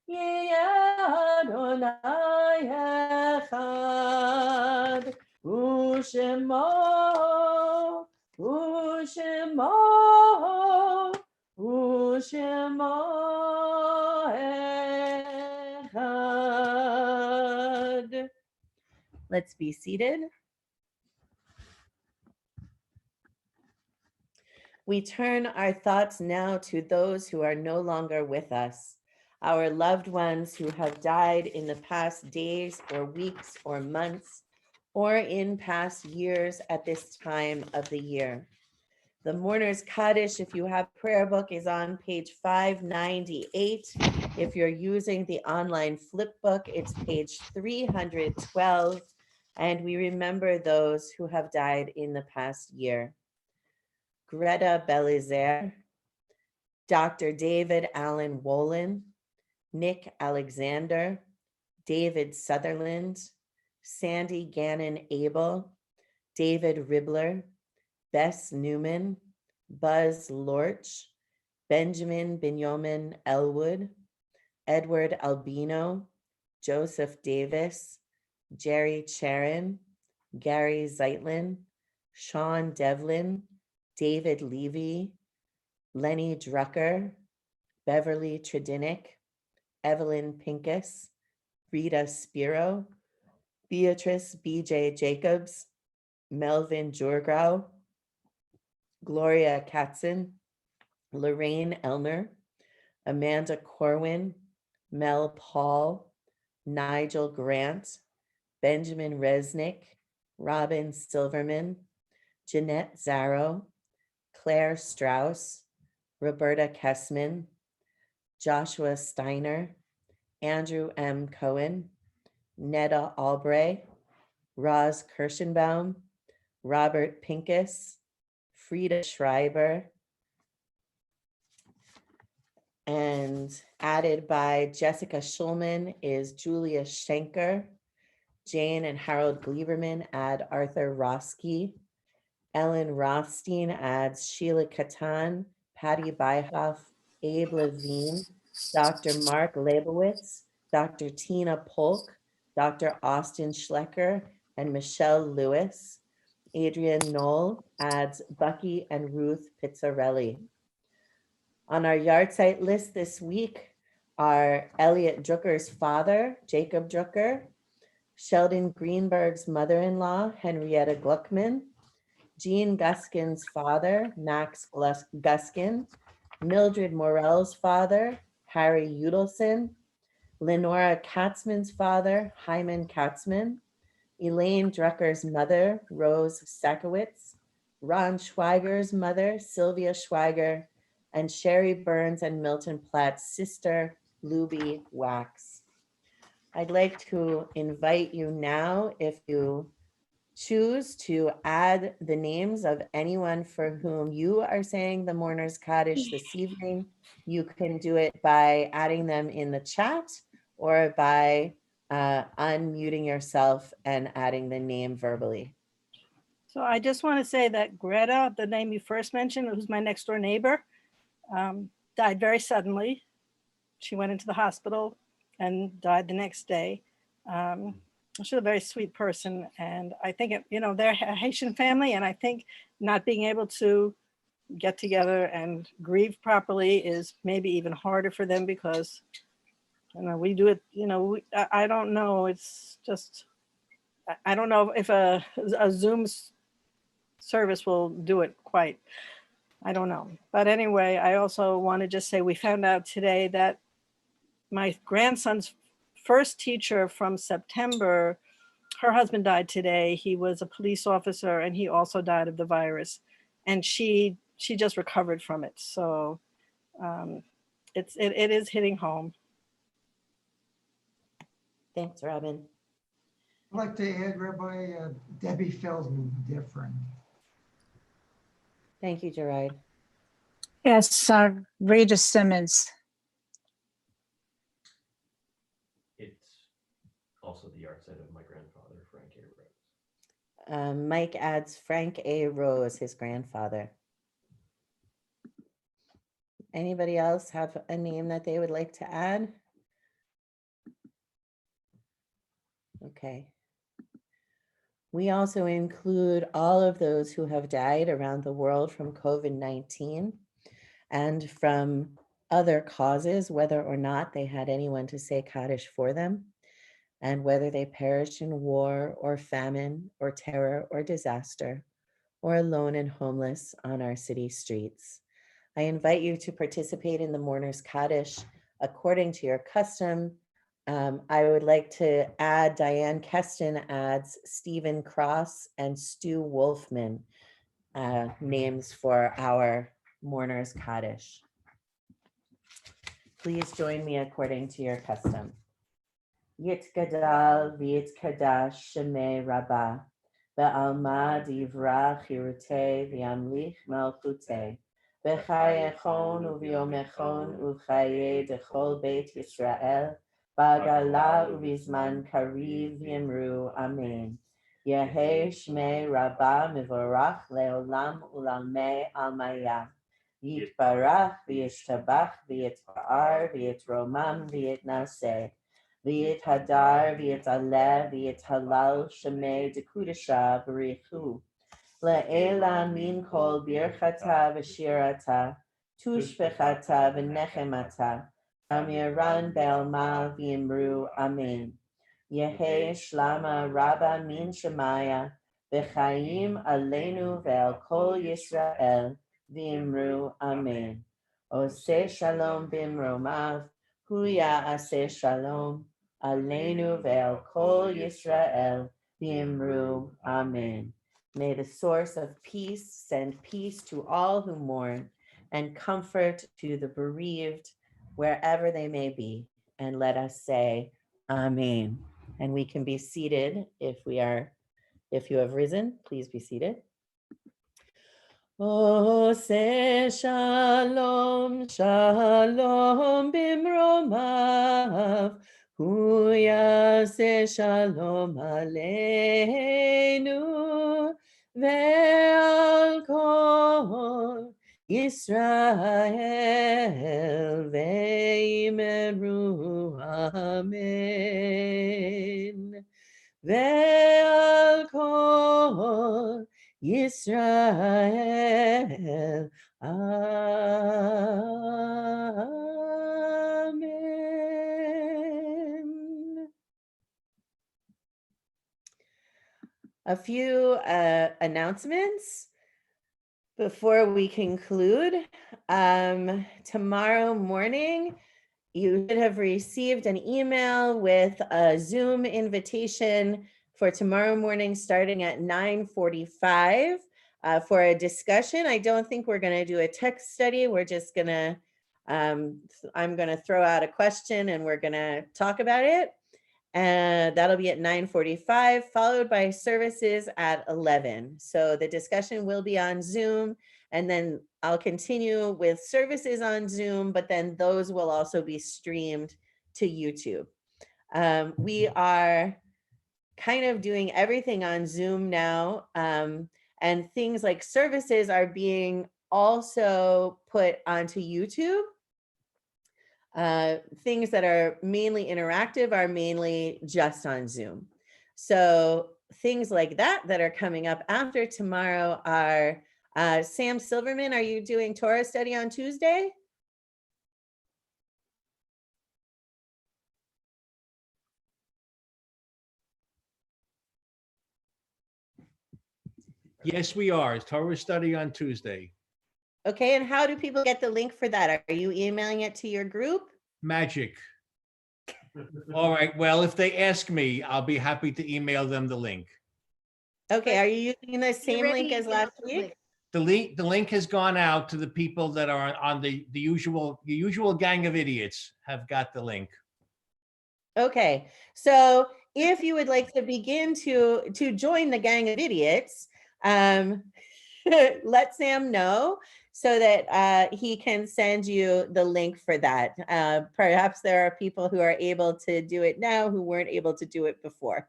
יהיה אדוני אחד ושמו echad. Let's be seated. We turn our thoughts now to those who are no longer with us, our loved ones who have died in the past days or weeks or months, or in past years at this time of the year. The Mourner's Kaddish, if you have prayer book, is on page 598. If you're using the online flip book, it's page 312. And we remember those who have died in the past year. Greta Belizaire, Dr. David Allen Wolin, Nick Alexander, David Sutherland, Sandy Gannon Abel, David Ribbler, Bess Newman, Buzz Lorch, Benjamin Benjamin Elwood, Edward Albino, Joseph Davis, Jerry Charon, Gary Zeitlin, Sean Devlin, David Levy, Lenny Drucker, Beverly Tredinick, Evelyn Pincus, Rita Spiro, Beatrice B.J. Jacobs, Melvin Jorgrau, Gloria Katzen, Lorraine Elmer, Amanda Corwin, Mel Paul, Nigel Grant, Benjamin Resnick, Robin Silverman, Jeanette Zarrow, Claire Strauss, Roberta Kessman, Joshua Steiner, Andrew M. Cohen, Netta Albright, Roz Kirschenbaum, Robert Pincus, Frida Schreiber. And added by Jessica Schulman is Julia Schenker. Jane and Harold Gleiberman add Arthur Roski. Ellen Rothstein adds Sheila Katan, Patty Byhoff, Abe Levine, Dr. Mark Leibowitz, Dr. Tina Polk, Dr. Austin Schlecker, and Michelle Lewis. Adrian Knoll adds Bucky and Ruth Pizzarelli. On our yard site list this week are Elliot Drucker's father, Jacob Drucker, Sheldon Greenberg's mother-in-law, Henrietta Gluckman, Jean Guskin's father, Max Guskin, Mildred Morell's father, Harry Udelson, Lenora Katzman's father, Hyman Katzman, Elaine Drucker's mother, Rose Sakowitz, Ron Schweiger's mother, Sylvia Schweiger, and Sherry Burns and Milton Platt's sister, Luby Wax. I'd like to invite you now, if you choose, to add the names of anyone for whom you are saying the mourner's Kaddish this evening. You can do it by adding them in the chat or by unmuting yourself and adding the name verbally. So I just want to say that Greta, the name you first mentioned, who's my next door neighbor, died very suddenly. She went into the hospital and died the next day. She's a very sweet person. And I think, they're a Haitian family. And I think not being able to get together and grieve properly is maybe even harder for them because, we do it, I don't know. It's just, I don't know if a Zoom service will do it quite. I don't know. But anyway, I also want to just say we found out today that my grandson's first teacher from September, her husband died today. He was a police officer and he also died of the virus. And she just recovered from it. So it is hitting home. Thanks, Robin. I'd like to add Rabbi Debbie Feldman, dear friend. Thank you, Gerard. Yes, Rita Simmons. It's also the yard site of my grandfather, Frank A. Rose. Mike adds Frank A. Rose, his grandfather. Anybody else have a name that they would like to add? Okay. We also include all of those who have died around the world from COVID-19 and from other causes, whether or not they had anyone to say Kaddish for them, and whether they perished in war or famine or terror or disaster, or alone and homeless on our city streets. I invite you to participate in the Mourner's Kaddish according to your custom. I would like to add, Diane Keston adds Stephen Cross and Stu Wolfman names for our Mourner's Kaddish. Please join me according to your custom. Yit gadal v'yit kadash shemei rabbah, ve'alma divrach yirutei v'yamlich malchutei, v'chayechon u'v'yomechon u'chaye dechol beit Yisrael, Bagala ubizman kariv yimru amen. Yehe shmei rabba mivorach leolam ulalmei almaya. Yitbarach v'yishtabach v'yitpa'ar v'yitromam v'yitnaseh. V'yithadar v'yitaleh v'yithalal shmei dekudasha b'richu. Le'ela min kol birchata v'shirata. Tushbechata v'nechemata. Amiran Belma Vimru Amen. Yehe Shlama Rabba Min Shemaya V'chaim Aleinu Ve'al Kol Yisrael Vimru Amen. Ose Shalom Bimromav Huya Ase Shalom Aleinu Ve'al Kol Yisrael Vimru Amen. May the source of peace send peace to all who mourn and comfort to the bereaved wherever they may be, and let us say Amen. And we can be seated if you have risen, please be seated. Ose shalom, shalom bimromav, hu yaseh shalom aleinu, ve'al kol Yisrael, ve'imenu amen. Ve'al kol Yisrael, amen. A few announcements before we conclude. Tomorrow morning, you should have received an email with a Zoom invitation for tomorrow morning starting at 9:45 for a discussion. I don't think we're going to do a text study. We're just going to, I'm going to throw out a question and we're going to talk about it. And that'll be at 9:45, followed by services at 11. So the discussion will be on Zoom, and then I'll continue with services on Zoom, but then those will also be streamed to YouTube. We are kind of doing everything on Zoom now, and things like services are being also put onto YouTube. Things that are mainly interactive are mainly just on Zoom. So things like that are coming up after tomorrow are, Sam Silverman, are you doing Torah study on Tuesday? Yes, we are. Torah study on Tuesday. Okay, and how do people get the link for that? Are you emailing it to your group? Magic. All right. Well, if they ask me, I'll be happy to email them the link. Okay, are you using the same link as last week? The link has gone out to the people that are on the usual gang of idiots have got the link. Okay, so if you would like to begin to join the gang of idiots, let Sam know so that he can send you the link for that. Perhaps there are people who are able to do it now who weren't able to do it before.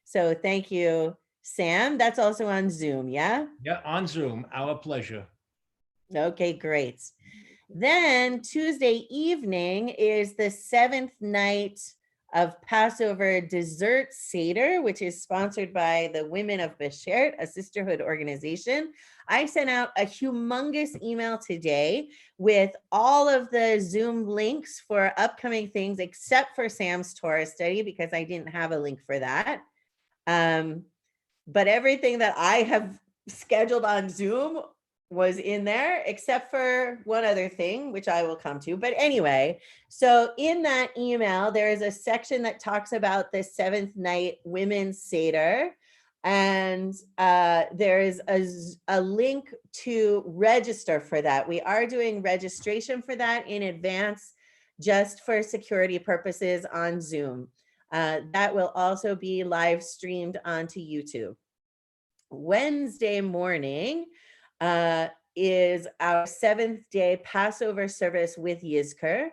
So thank you, Sam. That's also on Zoom, yeah? Yeah, on Zoom. Our pleasure. Okay, great. Then Tuesday evening is the 7th night of Passover Dessert Seder, which is sponsored by the Women of Beshert, a sisterhood organization. I sent out a humongous email today with all of the Zoom links for upcoming things, except for Sam's Torah study, because I didn't have a link for that. But everything that I have scheduled on Zoom was in there, except for one other thing, which I will come to. But anyway, so in that email, there is a section that talks about the 7th night Women's Seder. And there is a link to register for that. We are doing registration for that in advance, just for security purposes on Zoom. That will also be live streamed onto YouTube. Wednesday morning is our 7th day Passover service with Yizkor.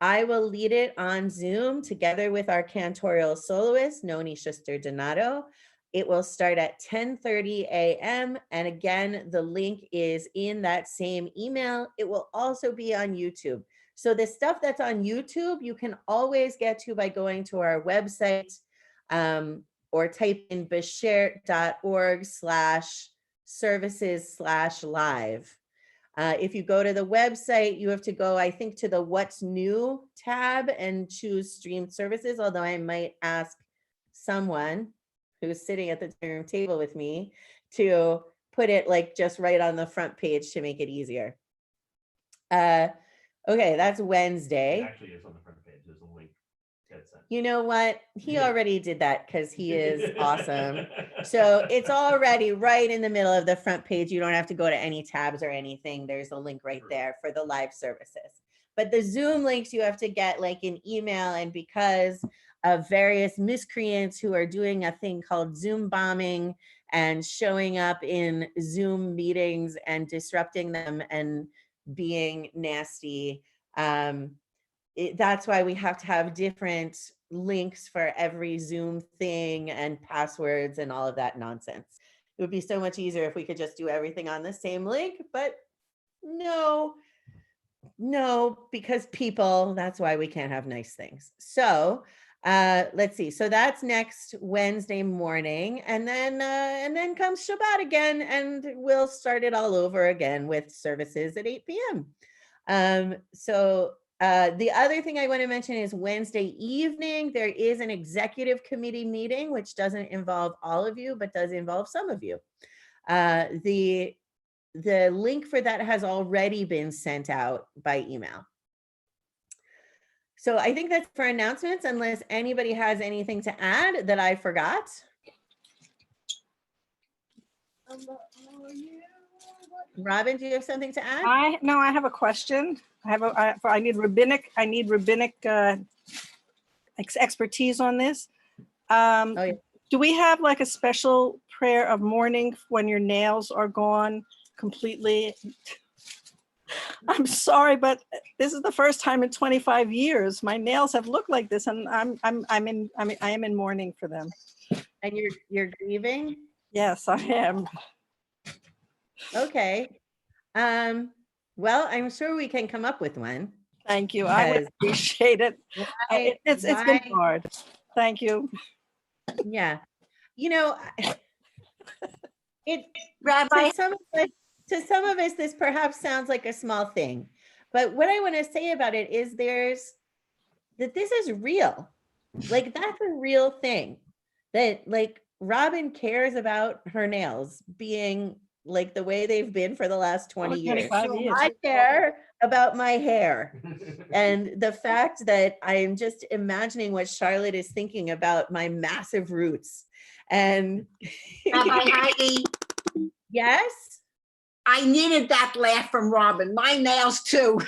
I will lead it on Zoom together with our cantorial soloist, Noni Schuster-Donato. It will start at 10:30 a.m. And again, the link is in that same email. It will also be on YouTube. So the stuff that's on YouTube, you can always get to by going to our website, or type in beshert.org/services/live. If you go to the website, you have to go, I think, to the What's New tab and choose Streamed Services, although I might ask someone who's sitting at the dining room table with me to put it like just right on the front page to make it easier. Okay, that's Wednesday. It actually is on the front page. There's a link. You know what? He already did that because he is awesome. So it's already right in the middle of the front page. You don't have to go to any tabs or anything. There's a link right there for the live services. But the Zoom links you have to get like an email. And because of various miscreants who are doing a thing called Zoom bombing and showing up in Zoom meetings and disrupting them and being nasty. That's why we have to have different links for every Zoom thing and passwords and all of that nonsense. It would be so much easier if we could just do everything on the same link, but no, because people, that's why we can't have nice things. So let's see. So that's next Wednesday morning, and then comes Shabbat again, and we'll start it all over again with services at 8 p.m. The other thing I want to mention is Wednesday evening, there is an executive committee meeting, which doesn't involve all of you, but does involve some of you. The link for that has already been sent out by email. So I think that's for announcements, unless anybody has anything to add that I forgot. Robin, do you have something to add? I have a question. I need rabbinic expertise on this. Yeah. Do we have like a special prayer of mourning when your nails are gone completely? I'm sorry, but this is the first time in 25 years my nails have looked like this, and I am in mourning for them. And you're grieving? Yes, I am. Okay. Well, I'm sure we can come up with one. Thank you. I would appreciate it. It's been hard. Thank you. Yeah. You know, Rabbi, to some of us, this perhaps sounds like a small thing, but what I want to say about it is that this is real. Like, that's a real thing, that like Robin cares about her nails being like the way they've been for the last 20 years. I care about my hair. And the fact that I'm just imagining what Charlotte is thinking about my massive roots. And Rabbi Heidi, yes, I needed that laugh from Robin. My nails too.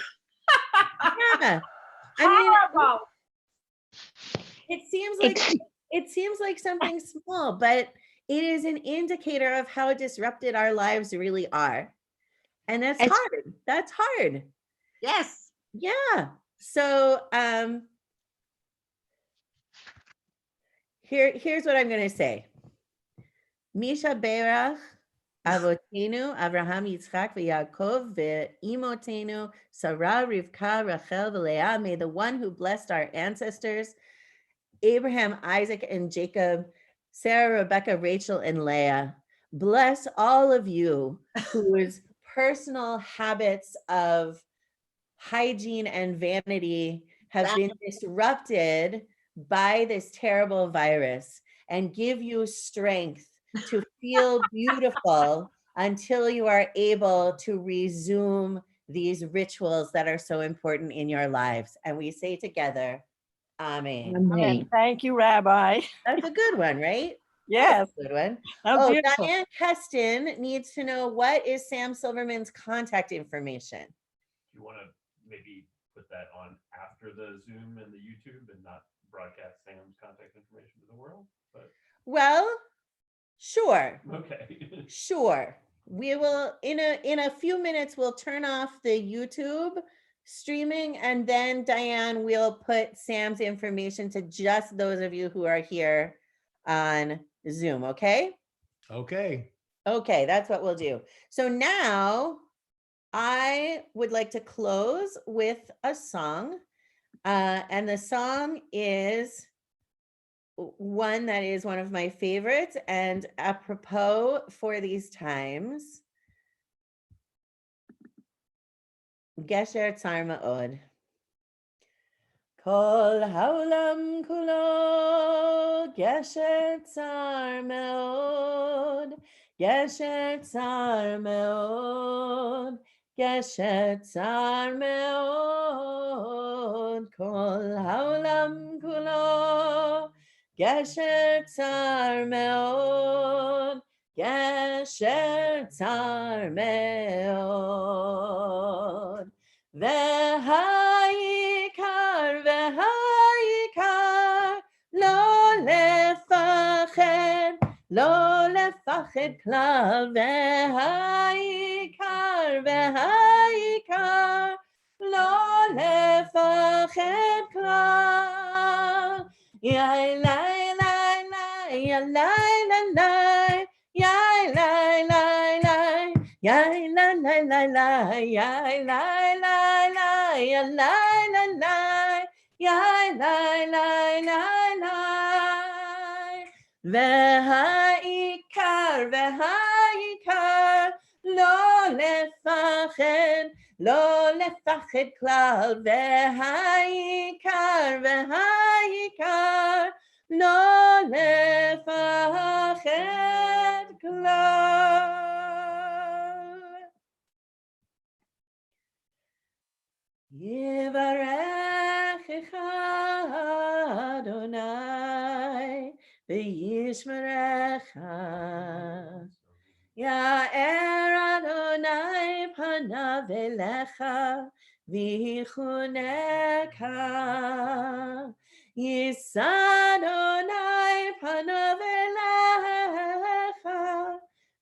yeah. I mean, it seems like something small, but it is an indicator of how disrupted our lives really are. And that's hard. That's hard. Yes. Yeah. So here's what I'm going to say. Misha Berach Avotenu Avraham Yitzchak v'Yaakov ve'imotenu Sarah Rivka Rachel v'Leah. May the one who blessed our ancestors, Abraham, Isaac, and Jacob, Sarah, Rebecca, Rachel, and Leah, bless all of you whose personal habits of hygiene and vanity have been disrupted by this terrible virus, and give you strength to feel beautiful until you are able to resume these rituals that are so important in your lives. And we say together, Amen. Amen. Thank you, Rabbi. That's a good one, right? Yes. That's a good one. Oh, beautiful. Diane Keston needs to know, what is Sam Silverman's contact information? Do you want to maybe put that on after the Zoom and the YouTube and not broadcast Sam's contact information to the world? But well, sure. Okay. Sure. We will, in a few minutes, we'll turn off the YouTube streaming, and then Diane will put Sam's information to just those of you who are here on Zoom. Okay. Okay. Okay, that's what we'll do. So now I would like to close with a song, and the song is one that is one of my favorites and apropos for these times. Gesher Tzar Ma'od. Kol haolam kulo gesher tzar me'od, gesher tzar me'od, gesher tzar me'od. Kol haolam kulo gesher tzar me'od, gesher tzar me'od. V'hayikar, v'hayikar, לא לפחד כלל, והעיקר, והעיקר, לא לפחד כלל. יאי לי לי לי, יאי לי לי לי, יאי לי לי לי, יאי לי לי לי לי, יאי לי לי לי, יאי לי לי לי, יאי לי לי לי לי. והעיקר, והעיקר, לא לפחד, לא לפחד כלל, והעיקר, והעיקר, לא לפחד כלל. יברכך אדוני וישמרך. יאר אדוני פניו אליך ויחונך. יישא אדוני פניו אליך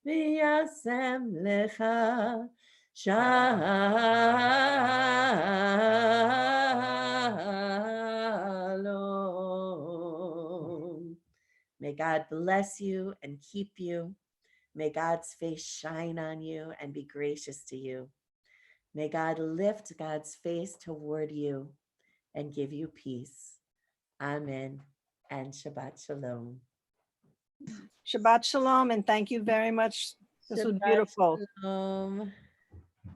וישם לך Shalom. May God bless you and keep you. May God's face shine on you and be gracious to you. May God lift God's face toward you and give you peace. Amen. And Shabbat Shalom. Shabbat Shalom, and thank you very much. This was Shabbat beautiful. Shalom.